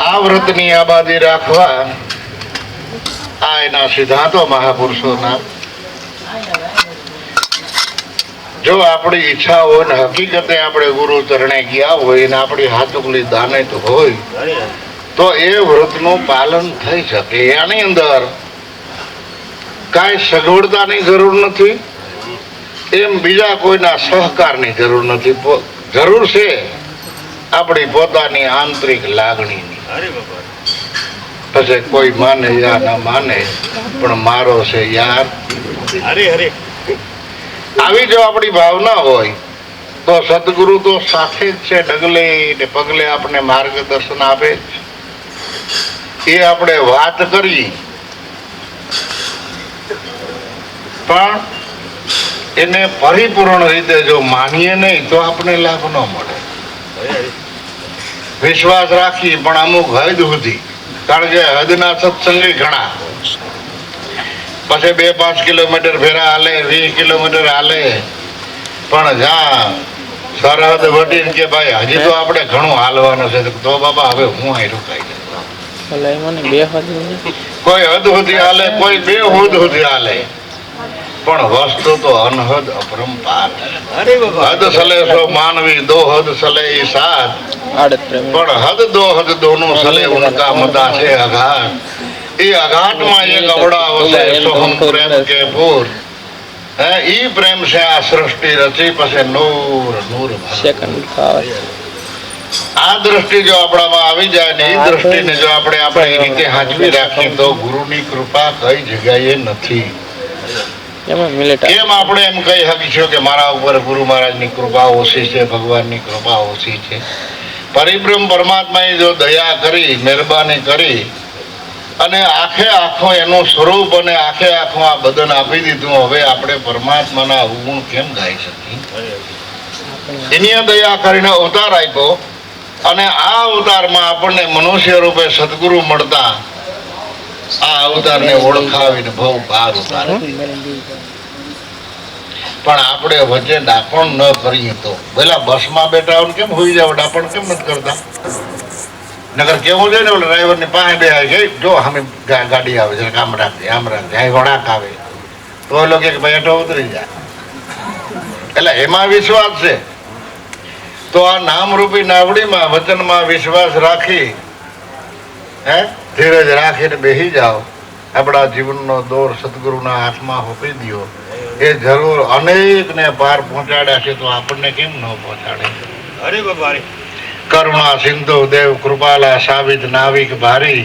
આ વ્રતની આબાદી રાખવા આ એના સિદ્ધાંતો મહાપુરુષોના. જો આપણી ઈચ્છા હોય ને હકીકતે આપણે ગુરુ ચરણે ગયા હોય ને આપણી હાથુકલી દાનિત હોય તો એ વ્રતનું પાલન થઈ શકે. એની અંદર કાંઈ સગવડતાની જરૂર નથી, એમ બીજા કોઈના સહકારની જરૂર નથી. જરૂર છે આપણી પોતાની આંતરિક લાગણીની. પછી કોઈ માને યા ના માને પણ મારો છે યાર. આવી જો આપણી ભાવના હોય તો સદગુરુ તો સાથે જ છે, ડગલે ને પગલે આપણને માર્ગદર્શન આપે. એ આપણે વાત કરી પણ એને પરિપૂર્ણ રીતે જો માનીએ નહીં તો આપણે લાભ ન મળે. વિશ્વાસ રાખી પણ અમુક હદ સુધી, કારણ કે હદના સત્સંગી ઘણા. પછી 2-5 કિલોમીટર ફેરા હાલે, 20 કિલોમીટર હાલે, પણ જ્યાં સરહદ વટીને કે ભાઈ હજી તો આપણે ઘણું હાલવાનું છે, તો બાબા હવે હું અહીં રોકાઈ જાય. કોઈ હદ સુધી હાલે, કોઈ 2 હદ સુધી હાલે, પણ વસ્તુ તો અનહદ અપરંપાર. હદ સલે સો માનવી, દો હદ સલે ઈ સાથ, પણ હદ દો હદ દોનું સલે ઉનકા મદા છે અઘાટ. એ અઘાટમાં એક અવડા વસે સોહમ પ્રેમ કે પૂર. ઈ પ્રેમ છે આ સૃષ્ટિ રચી, પછી નૂર નૂર. આ દ્રષ્ટિ જો આપણામાં આવી જાય ને, એ દ્રષ્ટિને જો આપણે આપણી રીતે હાજવી રાખીએ તો ગુરુની કૃપા કઈ જગ્યાએ નથી. કેમ આપણે એમ કહી શકીશું કે મારા ઉપર ગુરુ મહારાજની કૃપા ઓછી છે, ભગવાનની કૃપા ઓછી છે? પરિબ્રહ્મ પરમાત્માએ જો દયા કરી, મહેરબાની કરી અને આખે આખો એનું સ્વરૂપ અને આખે આખું આ બદન આપી દીધું, હવે આપણે પરમાત્માના અવગુણ કેમ ગાઈ શકીએ? એની દયા કરીને અવતાર આપ્યો અને આ અવતારમાં આપણને મનુષ્ય રૂપે સદગુરુ મળતા આ અવતારને ઓળખાવીને બહુ પાર ઉતારે. પણ આપણે વચ્ચે ડાપણ ન કરીએ તો પેલા બસમાં બેઠા હોય કેમ હોઈ જાવ, ડાપણ કેમ નથી કરતા? નગર કેવું છે ને, ડ્રાઈવર ની પાસે બે જો અમે ગાડી આવે છે, આમ રાખજે આમ રાખજે, અહીં વળાક આવે તો એ લોકો ભાઈ હેઠો ઉતરી જાય. એટલે એમાં વિશ્વાસ છે. તો આ નામરૂપી નાવડીમાં વચનમાં વિશ્વાસ રાખી ધીરજ રાખીને બેસી જાઓ. આપણા જીવનનો દોર સદગુરુના હાથમાં સોંપી દો. એ જરૂર અનેકને પાર પહોંચાડ્યા છે, તો આપણને કેમ ન પહોંચાડે? અરે બાબા, કરુણા સિંધુ દેવ કૃપાલા સાબિત નાવિક ભારી,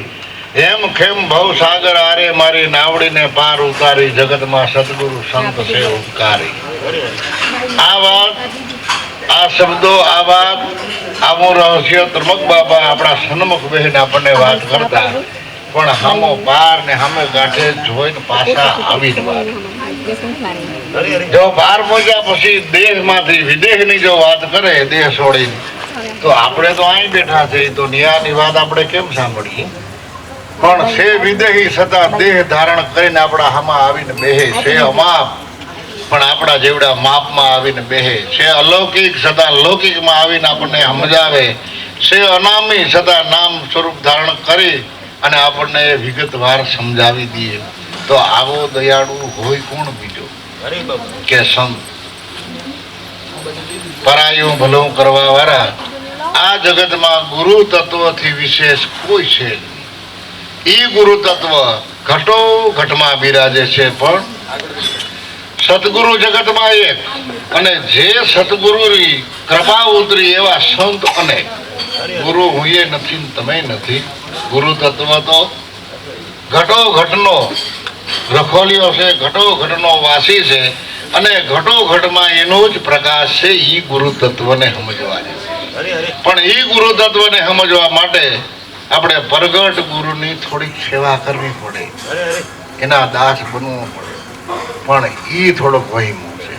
એમ ખેમ ભવ સાગર આરે મારી નાવડીને પાર ઉતારી, જગતમાં સદગુરુ સંત છે ઉપકારી. આ વાત, આ શબ્દો, આ વાત, આવું રહસ્ય ત્રમક બાબા આપણા સન્મુખ બેહીને આપણને વાત કરતા. પણ હામો બાર ને હામે ગાંઠે જોઈને પાછા આવી જ વાત. જો બાર મોજા પછી દેશમાંથી વિદેશની જો વાત કરે દેહ છોડીને, તો આપણે તો અહીં બેઠા છે તો ન્યાની વાત આપણે કેમ સાંભળીએ? પણ છે વિદેહી છતાં દેહ ધારણ કરીને આપણા હામાં આવીને બેહે છે. અમાપ પણ આપણા જેવડા માપમાં આવીને બેહે છે. અલૌકિક છતાં લૌકિકમાં આવીને આપણને સમજાવે છે. અનામી છતાં નામ સ્વરૂપ ધારણ કરી અને આપણને વિગતવાર સમજાવી દઈએ. તો આવો દયાળુ હોય કોણ બીજો કે સંત? પરાયું ભલું કરવા વાળા આ જગતમાં ગુરુ તત્વથી વિશેષ કોઈ છે. ઈ ગુરુ તત્વ ઘટો ઘટમાં બિરાજે છે, પણ સતગુરુ જગતમાં એક. અને જે સતગુરુની કૃપા ઉતરી એવા સંત અનેક. ગુરુ હું એ નથી ને તમે નથી. ગુરુ તત્વ તો ઘટો ઘટનો રખોલિયો છે, ઘટો ઘટનો વાસી છે, અને ઘટો ઘટમાં એનો જ પ્રકાશ છે. ઈ ગુરુ તત્વને સમજવા છે. પણ ઈ ગુરુ તત્વને સમજવા માટે આપણે પ્રગટ ગુરુની થોડીક સેવા કરવી પડે, એના દાસ બનવું પડે. પણ ઈ થોડોક વહીમો છે,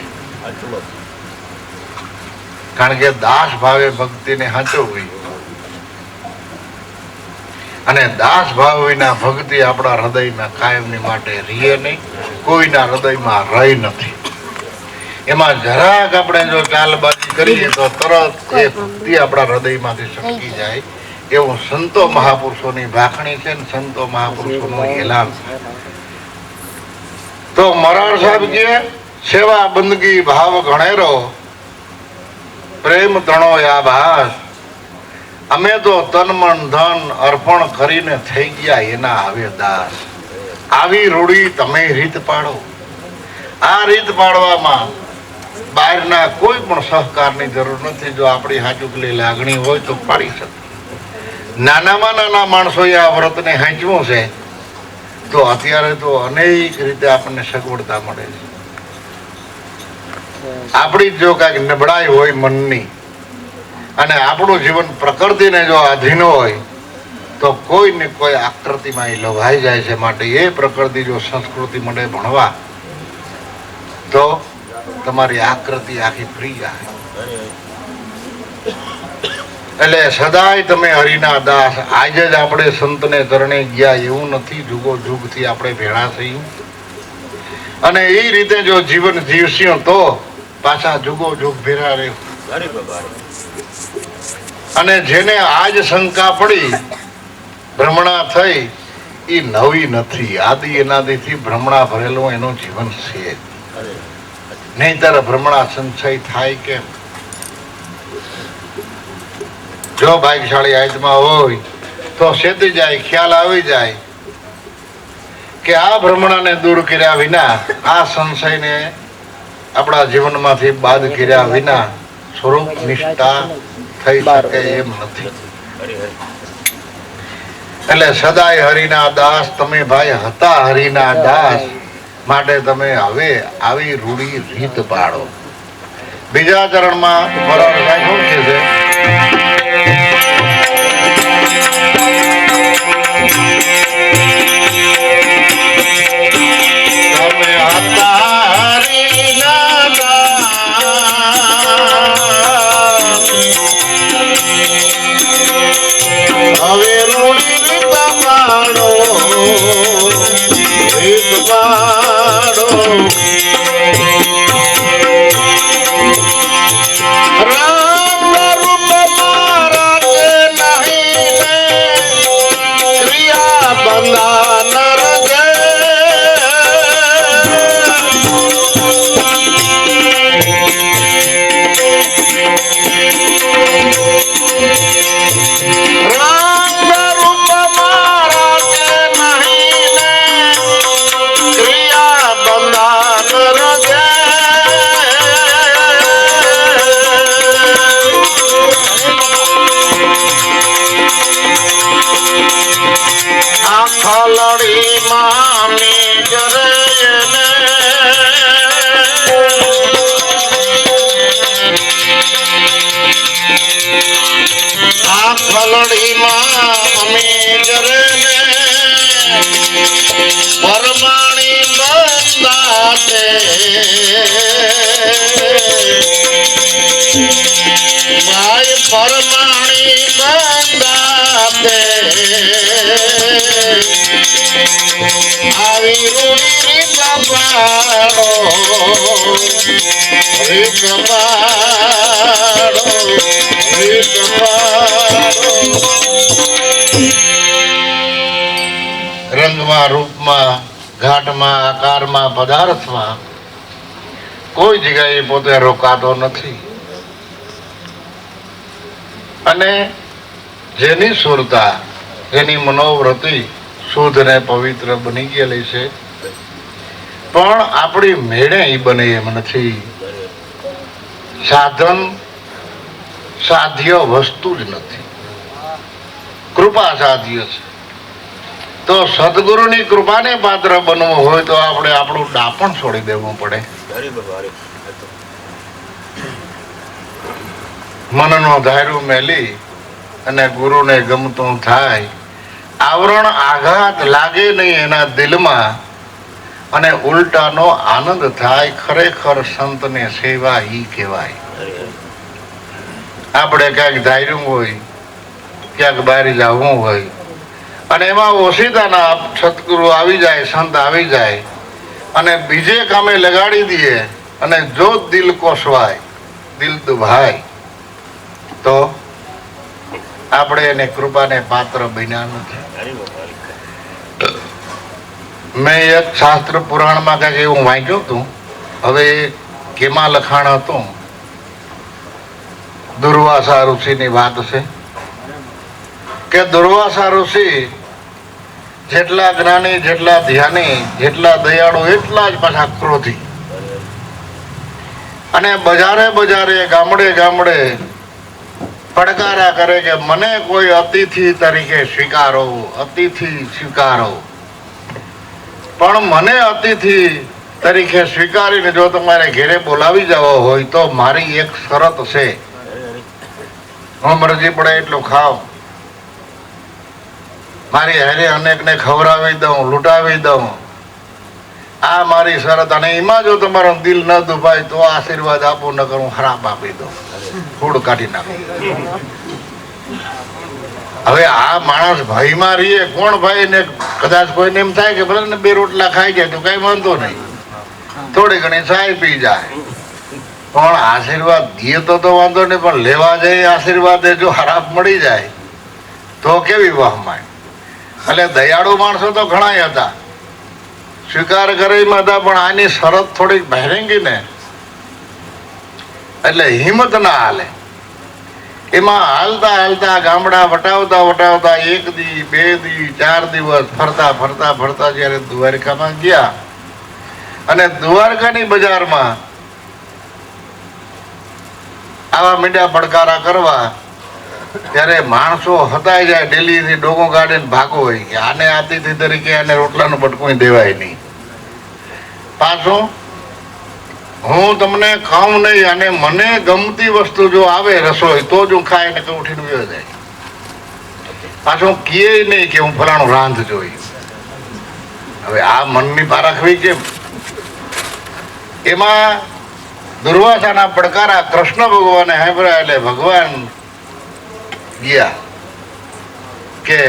કારણ કે દાસ ભાવે ભક્તિને સાચવવી, અને દાસ ભાવ વિના ભક્તિ આપણા હૃદયમાં કાયમની માટે રહે નહીં, કોઈના હૃદયમાં રહી નથી. એમાં જરાક આપણે જો ચાલબાજી કરીએ તો તરત એ ભક્તિ આપણા હૃદયમાંથી છટકી જાય. એવું સંતો મહાપુરુષોની ભાખણી છે ને સંતો મહાપુરુષોનું એલાન છે. તો મરાર સાહેબ કે સેવા બંદગી ભાવ ગણેરો પ્રેમ તણો આભાસ. અમે તો તન મન ધન અર્પણ કરીને થઈ ગયા એના હવે દાસ. આવી રૂડી તમે રીત પાડો. આ રીત પાડવામાં બહારના કોઈ પણ સહકારની જરૂર નથી. જો આપણી હાચુકલી લાગણી હોય તો પાડી શકે. નાનામાં નાના માણસોએ આ વ્રતને હાંચવું છે તો અત્યારે તો અનેક રીતે આપણને સગવડતા મળે છે. આપણી જો કાંઈક નબળાઈ હોય મનની, અને આપણું જીવન પ્રકૃતિને જો આધીન હોય તો કોઈ ને કોઈ આકૃતિમાં એ લોભાઈ જાય છે. માટે એ પ્રકૃતિ જો સંસ્કૃતિ મળે ભણવા તો તમારી આકૃતિ આખી ફ્રી જાય. એટલે સદાય તમે હરિના દાસ. આજે જ આપણે સંતને ચરણે ગયા એવું નથી, જુગો જુગથી આપણે ભેળા થઈ. અને એ રીતે જો જીવન જીવશું તો પાછા જુગો જુગ ભેળા રહે. અને જેને આજ શંકા પડી ભ્રમણા થઈ, એ નવી નથી. આદિ અનાદિથી ભ્રમણા ભરેલું એનું જીવન છે. નહીંતર ભ્રમણા સંશય થાય કેમ? જો ભાગ્યશાળી આત્મા હોય તો સેતી જાય, ખ્યાલ આવી જાય કે આ ભ્રમણાને દૂર કર્યા વિના, આ સંશયને આપણા જીવનમાંથી બાદ કર્યા વિના સ્વરૂપ નિષ્ઠા થઈ શકે એમ નથી. એટલે સદાય હરિના દાસ તમે ભાઈ હતા. હરિના દાસ માટે તમે હવે આવી રૂડી રીત પાડો. બીજા ચરણમાં બરાબર સાહેબ શું કહે છે? તમે હતા હરિના દાસ, હવે રૂડી રીત પાડો, રીત પાડો. રામ રૂપ મારા કે નહીં ક્રિયા બંધા રંગમાં, રૂપમાં, ઘાટમાં, આકારમાં, પદાર્થમાં કોઈ જગ્યાએ પોતે રોકાતો નથી. અને જેની સુરતા, જેની મનોવૃત્તિ શુદ્ધ ને પવિત્ર બની ગયેલી છે, પણ આપણી મેળે ઈ બને એમ નથી. સાધન સાધ્ય વસ્તુ જ નથી, કૃપા સાધ્ય છે. તો સદગુરુની કૃપાને પાત્ર બનવું હોય તો આપણે આપણું ડાપણ છોડી દેવું પડે. મનનો ધાર્યું મેલી અને ગુરુને ગમતું થાય. આવરણ આઘાત લાગે નહીં એના દિલમાં અને ઉલટાનો આનંદ થાય. ખરેખર સંતને સેવા ઈ કહેવાય. આપણે ક્યાંક ધાર્યું હોય, ક્યાંક બહાર જવું હોય અને એમાં ઓશિતાના સદગુરુ આવી જાય, સંત આવી જાય અને બીજે કામે લગાડી દઈએ અને જો દિલ કોસવાય, દિલ દુભાય, તો આપણે એને કૃપાને પાત્ર બન્યા નથી. મેં એક શાસ્ત્ર પુરાણમાં કંઈક એવું વાંચ્યું હતું. હવે કેમાં લખાણ હતું? દુર્વાસા ઋષિની વાત છે કે દુર્વાસા ઋષિ જેટલા જ્ઞાની, જેટલા ધ્યાની, જેટલા દયાળુ, એટલા જ પાછા ક્રોધી. અને બજારે બજારે, ગામડે ગામડે પડકારા કરે કે મને કોઈ અતિથિ તરીકે સ્વીકારો, અતિથિ સ્વીકારો. પણ મને અતિથિ તરીકે સ્વીકારીને જો તમારે ઘેરે બોલાવી જવો હોય તો મારી એક શરત છે. હું મરજી પડે એટલું ખાવ, મારી હારે અનેકને ખવડાવી દઉં, લૂંટાવી દઉં, આ મારી શરત. અને એમાં જો તમારું દિલ ન દુભાય તો આશીર્વાદ આપો, ન કરું ખરાબ આપી દો, ફૂડ કાઢી નાખો. હવે આ માણસ ભાઈમાં રહીએ, કોણ ભાઈ ને કદાચ કોઈને એમ થાય કે ભલે ને બે રોટલા ખાઈ જાય તો કઈ વાંધો નહીં, થોડી ઘણી ચાય પી જાય, પણ આશીર્વાદ દે તો વાંધો નહીં, પણ લેવા જઈએ આશીર્વાદ જો ખરાબ મળી જાય તો કેવી વાહમાં. એટલે દયાળુ માણસો તો ઘણા હતા, સ્વીકાર કરે હતા, પણ આની શરત થોડીક બહેરેંગી ને એટલે હિંમત ના હાલે. એમાં હાલતા હાલતા ગામડા વટાવતા વટાવતા 1 દી, 2 દી, 4 દિવસ ફરતા ફરતા ફરતા જયારે દ્વારકામાં ગયા અને દ્વારકાની બજારમાં આવા મીંડા પડકારા કરવા, ત્યારે માણસો હતાઈ જાય, ડેલીથી ડોગો કાઢીને ભાગો હોય કે આને અતિથિ તરીકે આને રોટલાનું બટકું દેવાય નહીં. પાછું હું તમને ખાઉં નહીં અને મને ગમતી વસ્તુ જો આવે રસોઈ તો જ હું ખાઈને ઉઠીને વયો જાય. પાછું કહે નહીં કે હું ફલાણું રાંધ જોઈ. હવે આ મનની પારખવી કેમ? એમાં દુર્વાસાના પડકારા કૃષ્ણ ભગવાને સાંભળ્યા એટલે ભગવાન ગયા કે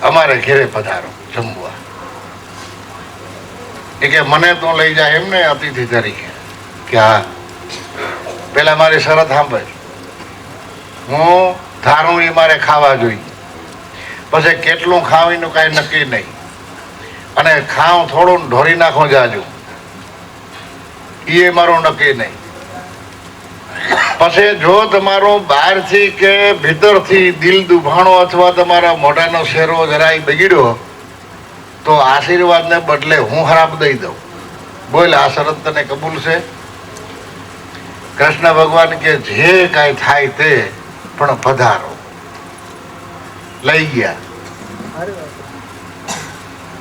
અમારે ઘેરે પધારો જમવા. એ કે મને તો લઈ જાય એમને અતિથિ તરીકે. કે હા, પેલા મારી શરત સાંભળ, હું ધારું એ મારે ખાવા જોઈએ, પછી કેટલું ખાવીનું કાંઈ નક્કી નહીં, અને ખાઉં થોડું ઢોરી નાખો જાજુ, એ મારું નક્કી નહીં. પછી જો તમારું બહારથી કે ભીતરથી દિલ દુભાણો અથવા તમારા મોઢાનો શેરો જરાય બગડ્યો તો આશીર્વાદને બદલે હું ખરાબ દઈ દઉં. બોલ, આ શરત તને કબૂલ છે? કૃષ્ણ ભગવાન કે જે કાંઈ થાય તે, પણ પધારો. લઈ ગયા,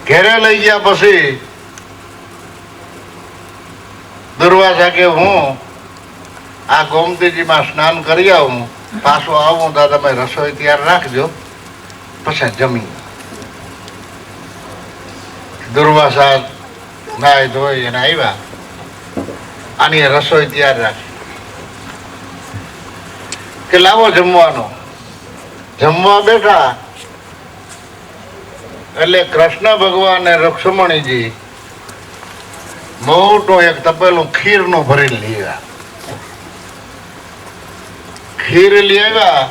ઘેરે લઈ ગયા. પછી દુર્વાસા કે હું આ ગોમતીજીમાં સ્નાન કરી આવું, પાછો આવું તો તમે રસોઈ તૈયાર રાખજો, પછી જમી. દુર્વાસા નાય ધોઈ અને આવ્યા, આની રસોઈ તૈયાર રાખી કે લાવો જમવાનો. જમવા બેઠા એટલે કૃષ્ણ ભગવાન અને રુક્ષ્મણીજી મોટું એક તપેલું ખીરનું ભરીને લઈ આવ્યા. ખીર લઈ આવ્યા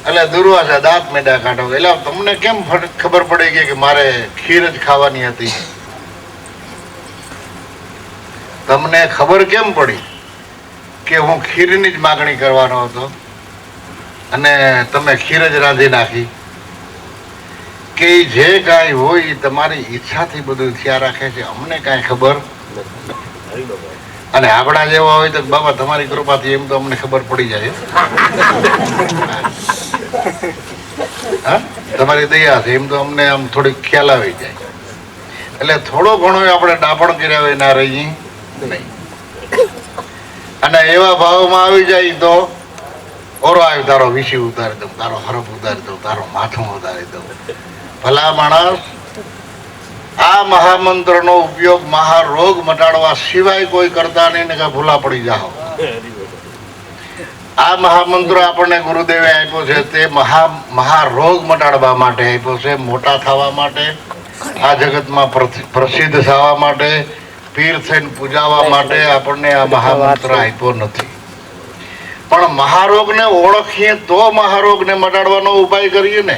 એટલે દુર્વાસા દાંત મેડા કાઢો. એટલે તમને કેમ ખબર પડી ગઈ કે મારે ખીર જ ખાવાની હતી? તમને ખબર કેમ પડી કે હું ખીરની જ માગણી કરવાનો હતો અને તમે ખીર જ રાંધી નાખી? કે જે કાંઈ હોય એ તમારી ઈચ્છાથી બધું થયા રાખે છે, અમને કાંઈ ખબર. અને આપણા જેવા હોય તો બાબા તમારી કૃપાથી એમ તો અમને ખબર પડી જાય. હા, તમારી દયા છે એમ તો અમને આમ થોડીક ખ્યાલ આવી જાય. એટલે થોડો ઘણો આપણે ડાપણ કર્યા હોય ના રહી નહીં. અને એવા ભાવમાં આવી જાય તો ઓરો આવી તારો વિષય ઉતારી દઉં, તારો હરફ ઉતારી દઉં, તારો માથું ઉતારી દઉં. ભલા માણસ, આ મહામંત્રનો ઉપયોગ મહારોગ મટાડવા સિવાય કોઈ કરતા નહીં ને ભૂલા પડી જાઓ. આ મહામંત્ર આપણને ગુરુદેવે આપ્યો છે તે મહારોગ મટાડવા માટે આપ્યો છે, મોટા થવા માટે, આ જગતમાં પ્રસિદ્ધ થવા માટે, પીર થઈને પૂજાવા માટે આપણને આ મહામંત્ર આપ્યો નથી. પણ મહારોગને ઓળખીએ તો મહારોગને મટાડવાનો ઉપાય કરીએ ને.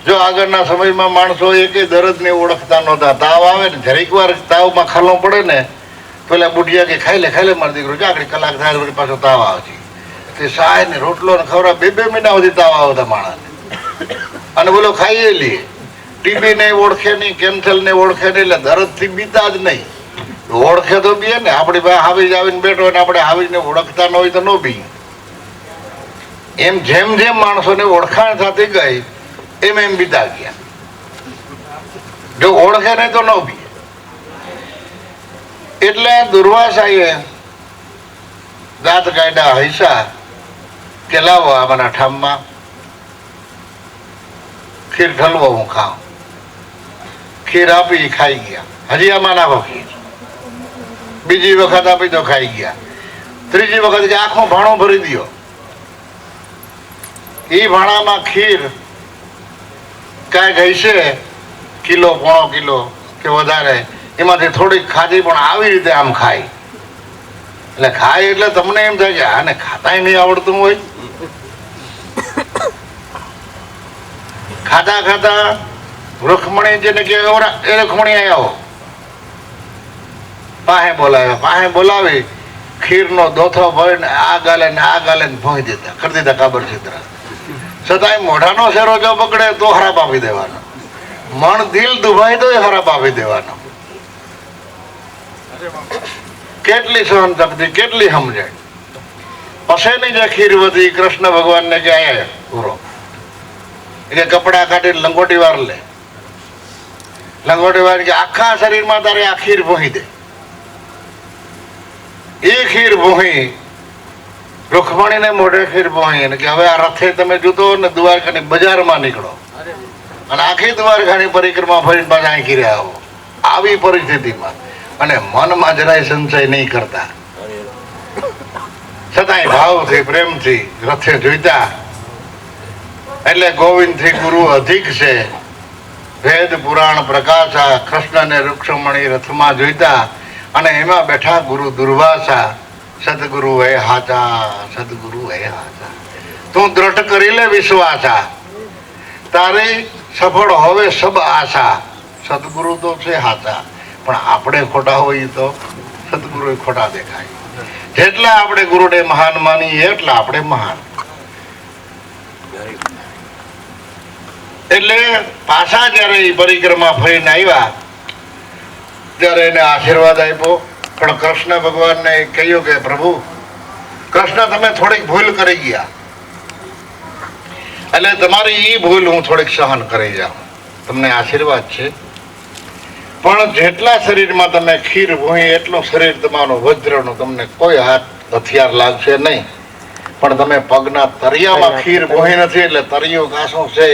જો આગળના સમયમાં માણસો એકે દર્દને ઓળખતા નહોતા. તાવ આવે ને જરીક વાર તાવમાં ખાલો પડે ને પેલા બુઢિયા કે ખાઈ લે મારો દીકરો, આગળ કલાક થાય પાછો તાવ આવે છે. તે સાય ને રોટલો ને ખવરા 2 મહિના સુધી તાવ આવતા માણસને. અને બોલો ખાઈએ લઈએ. ટીબી ને ઓળખે નહીં, કેન્સર ને ઓળખે નહીં, એટલે દર્દથી બીતા જ નહીં. ઓળખે તો બીએ ને. આપણી પાસે હાવીજ આવીને બેઠો ને આપણે હાવીજને ઓળખતા ન હોય તો ન બી. એમ જેમ જેમ માણસોને ઓળખાણ થતી ગઈ એમ બીતા ગયા. જો ઓળખે નહીં તો ન બી. એટલે દુર્વાસાએ દાંત કાઢ્યા, હૈસા કે લાવો આ મારા ઠામમાં ખીર ઠલવો, હું ખાઉં. ખીર આપી, ખાઈ ગયા. હજી આમાં નાખો ખીર. બીજી વખત આપી તો ખાઈ ગયા. ત્રીજી વખત કે આખો ભાણો ભરી દો. એ ભાણામાં ખીર કાંઈક હશે કિલો, 1.5 કિલો કે વધારે, એમાંથી થોડીક ખાધી, પણ આવી રીતે આમ ખાય. એટલે ખાય એટલે તમને એમ થાય કે આને ખાતાય નહીં આવડતું હોય. ખાતા ખાતા રૂખમણી જેને કે એ રૂખમણી આવ્યો, પાસે બોલાવી ખીરનો દોથો ભરીને આ ગાલે ને ભોંઈ દેતા, કરી દીધા કાબર છિદ્ર. છતાંય મોઢાનો શેરો જો પકડે તો હરાપ આપી દેવાનો, મન દિલ દુભાઈ તો હરાપ આપી દેવાનો. કેટલી સહન શક્તિ, કેટલી સમજણ. પછીની જે ખીર વધી કૃષ્ણ ભગવાનને કે આયા પૂરો કે કપડા કાઢીને લંગોટી વાર લે. લંગોટી વાર કે આખા શરીરમાં તારે આ ખીર ભોહી દે. એ ખીર ભોહી રૂખમણીને મોઢે ખીર ભોહી કે હવે આ રથે તમે જુદો ને દ્વારકાની બજારમાં નીકળો અને આખી દ્વારકાની પરિક્રમા ફરીને પાછા અહીં ઘીરે આવો. આવી પરિસ્થિતિમાં અને મનમાં જરાય સંશય નહીં કરતા, છતાંય ભાવથી પ્રેમથી રથે જોઈતા. એટલે ગોવિંદથી ગુરુ અધિક છે, વેદ પુરાણ પ્રકાશા. કૃષ્ણને રૂક્ષમણી રથમાં જોઈતા અને એમાં બેઠા ગુરુ દુર્વાસા. સદગુરુ હે હાચા, સદગુરુ હે હાચા. તું દ્રઢ કરી લે વિશ્વાસા, તારી સફળ હવે સબ આશા. સદગુરુ તો છે હાચા, પણ આપણે ખોટા હોઈએ તો સદગુરુ ખોટા દેખાય. જેટલા આપણે ગુરુને મહાન માનીએ એટલા આપણે મહાન. એટલે પાછા જયારે એ પરિક્રમા ફરીને આવ્યા ત્યારે એને આશીર્વાદ આપ્યો. પણ કૃષ્ણ ભગવાનને કહ્યું કે પ્રભુ કૃષ્ણ, તમે થોડીક ભૂલ કરી ગયા, એટલે તમારી એ ભૂલ હું થોડીક સહન કરી જાઉં. તમને આશીર્વાદ છે, પણ જેટલા શરીરમાં તમે ખીર ભોઈ એટલું શરીર તમારું વજ્રનું, તમને કોઈ હાથ હથિયાર લાગશે નહીં. પણ તમે પગના તરિયામાં ખીર ભોઈ નથી, એટલે તરિયો ઘાસો છે.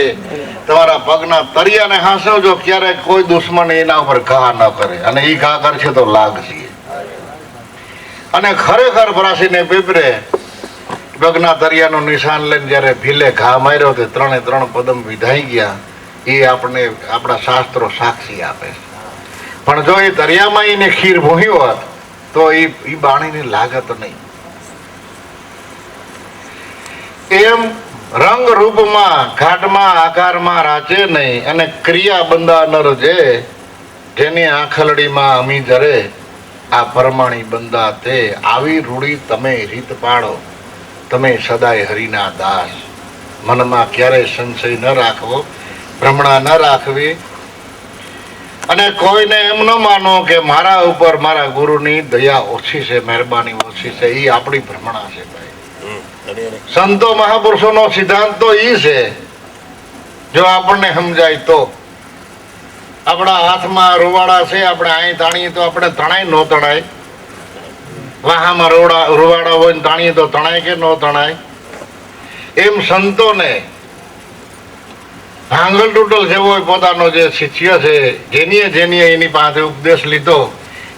તમારા પગના તરિયાને હાંસવજો, ક્યારેક કોઈ દુશ્મન એના ઉપર ઘા ન કરે, અને એ ઘા કરશે તો લાગશે. અને ખરેખર ભરાસીને પીપરે પગના તરિયાનું નિશાન લઈને જયારે ભીલે ઘા માર્યો તે 3 પદમ વિધાઈ ગયા. એ આપણે આપણા શાસ્ત્રો સાક્ષી આપે છે. પણ જો એ દરિયામાં એને ખીર ભૂહી હોત તો એ બાણીની લાગત નહીં. એમ રંગ રૂપમાં ઘાટમાં આકારમાં રાચે નહીં અને ક્રિયા બંદા નર જેની આંખલડીમાં અમી જરે આ પરમાણી બંદા તે આવી રૂડી તમે રીત પાડો. તમે સદાય હરિના દાસ. મનમાં ક્યારેય સંશય ન રાખવો, ભ્રમણા ન રાખવી અને કોઈને એમ ન માનો કે મારા ઉપર મારા ગુરુની દયા ઓછી છે, મહેરબાની ઓછી છે. એ આપણી ભ્રમણા છે ભાઈ. સંતો મહાપુરુષોનો સિદ્ધાંત તો ઈ છે, જો આપણને સમજાય તો. આપણા હાથમાં રૂવાડા છે, આપણે અહીં તાણીએ તો આપણે તણાય ન તણાય. વાહામાં રૂવાડા હોય ને તાણીએ તો તણાય કે ન તણાય. એમ સંતોને હાંગલ ટૂટલ જેવો પોતાનો જે શિષ્ય છે, જેની એની પાસે ઉપદેશ લીધો,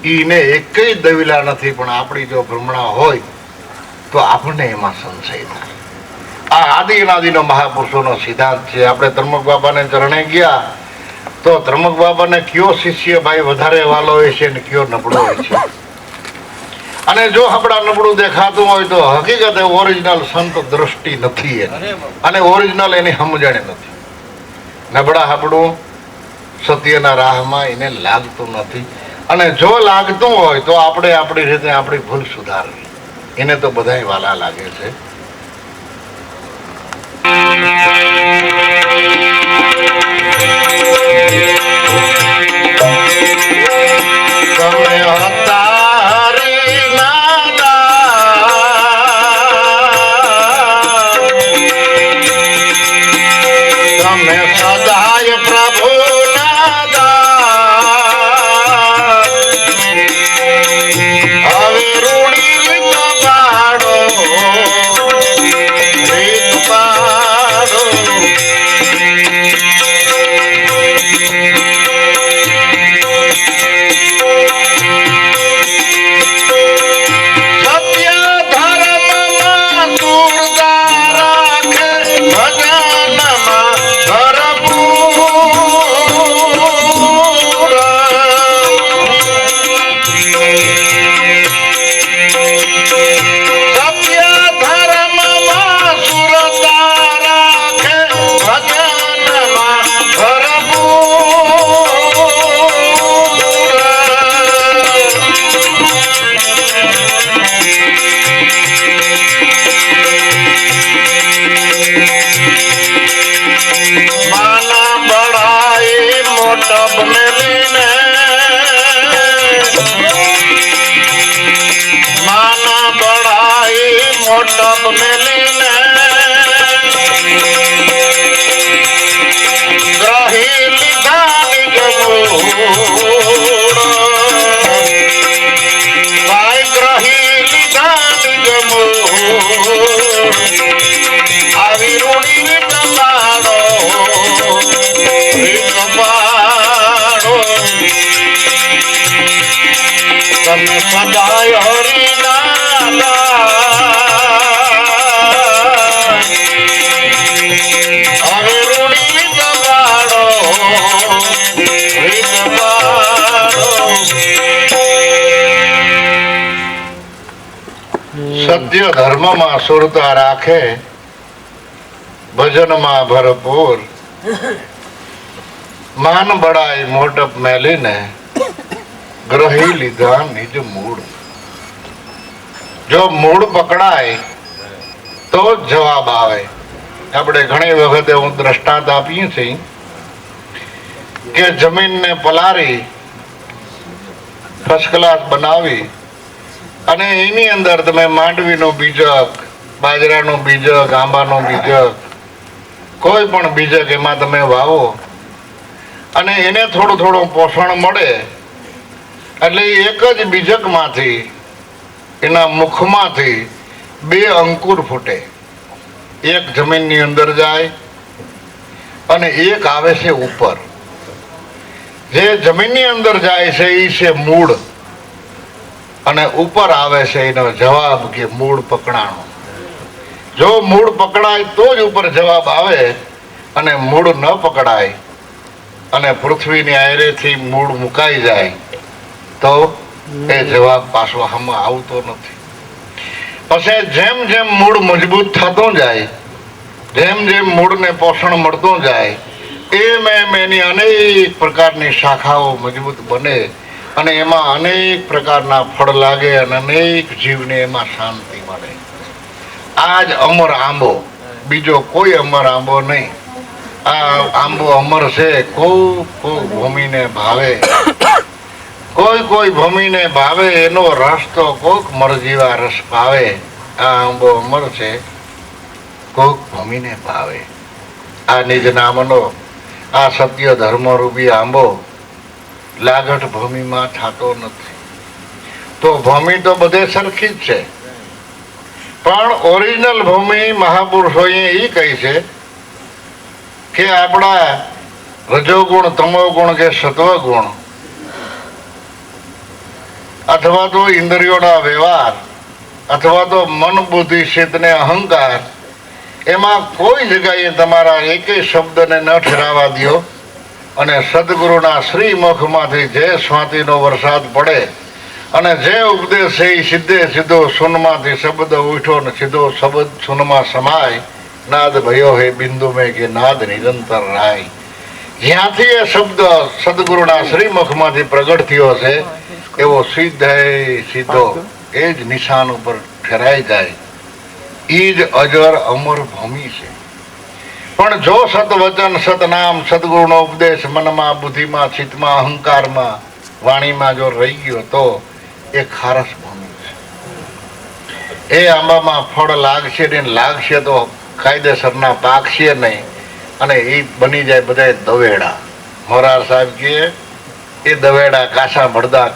એને એકેય દવિલા નથી. પણ આપણી જો ભ્રમણા હોય તો આપણને એમાં સંશય થાય. આ આદિ અનાદિનો મહાપુરુષોનો સિદ્ધાંત છે. આપણે ધર્મક બાપાને ચરણે ગયા તો ધર્મક બાપાને કયો શિષ્ય ભાઈ વધારે વાલો હોય છે ને કયો નબળો હોય છે. અને જો આપણા નબળું દેખાતું હોય તો હકીકતે ઓરિજિનલ સંત દ્રષ્ટિ નથી એની, અને ઓરિજિનલ એની સમજણ નથી. નબળા હાબડું સત્યના રાહમાં એને લાગતું નથી. અને જો લાગતું હોય તો આપણે આપણી રીતે આપણી ભૂલ સુધારવી. એને તો બધાય વાલા લાગે છે. તમે અવતારે તમે સદાય પ્રભુ હવે રૂડી તમે સદાય હરિના હવે રૂડી દબાડો સત્ય ધર્મમાં સુરતા રાખે, ભજનમાં ભરપૂર માન બળાય મોટપ મેલીને ગ્રહી લીધા નિજ મૂળ. જો મૂળ પકડાય તો જ જવાબ આવે. આપણે ઘણી વખતે હું દ્રષ્ટાંત આપીએ છીએ કે જમીનને પલારી ફર્સ્ટ ક્લાસ બનાવી અને એની અંદર તમે માંડવીનું બીજક, બાજરાનું બીજક, આંબાનું બીજક, કોઈ પણ બીજક એમાં તમે વાવો અને એને થોડું થોડું પોષણ મળે એટલે એક જ બીજકમાંથી એના મુખમાંથી 2 અંકુર ફૂટે. એક જમીનની અંદર જાય અને એક આવે છે ઉપર. જે જમીનની અંદર જાય છે એ છે મૂળ અને ઉપર આવે છે એનો જવાબ કે મૂળ પકડાણો. જો મૂળ પકડાય તો જ ઉપર જવાબ આવે અને મૂળ ન પકડાય અને પૃથ્વીની આયરેથી મૂળ મુકાઈ જાય તો એ જવાબ પાછો આમાં આવતો નથી. પછી જેમ જેમ મૂળ મજબૂત થતું જાય, જેમ જેમ મૂળને પોષણ મળતું જાય, એમ એની અનેક પ્રકારની શાખાઓ મજબૂત બને અને એમાં અનેક પ્રકારના ફળ લાગે અને અનેક જીવને એમાં શાંતિ મળે. આ જ અમર આંબો, બીજો કોઈ અમર આંબો નહીં. આ આંબો અમર છે. કોઈ ભૂમિને ભાવે, કોઈ ભૂમિને ભાવે, એનો રસ તો કોક મરજીવા રસ પાવે. આ આંબો અમર છે, કોક ભૂમિને ભાવે. આ નિજ નામનો આ સત્ય ધર્મ રૂપી આંબો લાગટ ભૂમિમાં થતો નથી. તો ભૂમિ તો બધે સરખી જ છે, પણ ઓરિજિનલ ભૂમિ મહાપુરુષોએ એ કહી છે કે આપણા રજોગુણ, તમોગુણ કે સત્વગુણ અથવા તો ઇન્દ્રિયોના વ્યવહાર અથવા તો મન બુદ્ધિ ચિત્તને અહંકાર, એમાં કોઈ જગ્યાએ તમારા એકેય શબ્દને ન ઠરાવવા દો અને સદગુરુના શ્રી મુખમાંથી જે સ્વાતિનો વરસાદ પડે અને જે ઉપદેશ છે એ સીધે સીધો શૂન્યમાંથી શબ્દ ઉઠ્યો ને સીધો શબ્દ શૂન્યમાં સમાય. નાદ ભયો હે બિંદુ મેં કે નાદ નિરંતર રાય. જ્યાંથી એ શબ્દ સદગુરુના શ્રી મુખમાંથી પ્રગટ થયો છે એવો સીધો એ જ નિશાન ઉપર ઠરાઈ જાય. એ જ અજર અમર ભૂમિ છે. પણ જો સતવચન, સતનામ, સદગુરુનો ઉપદેશ મનમાં, બુદ્ધિમાં, ચિત્તમાં, અહંકારમાં, વાણીમાં જો રહી ગયો તો એ ખારસ ભૂમિ છે. એ આંબામાં ફળ લાગશે ને, લાગશે તો કાયદેસરના પાકશે નહીં અને એ બની જાય બધા દવેડા. મોરાર સાહેબ કહે એ દવેડા કાસા ભડદા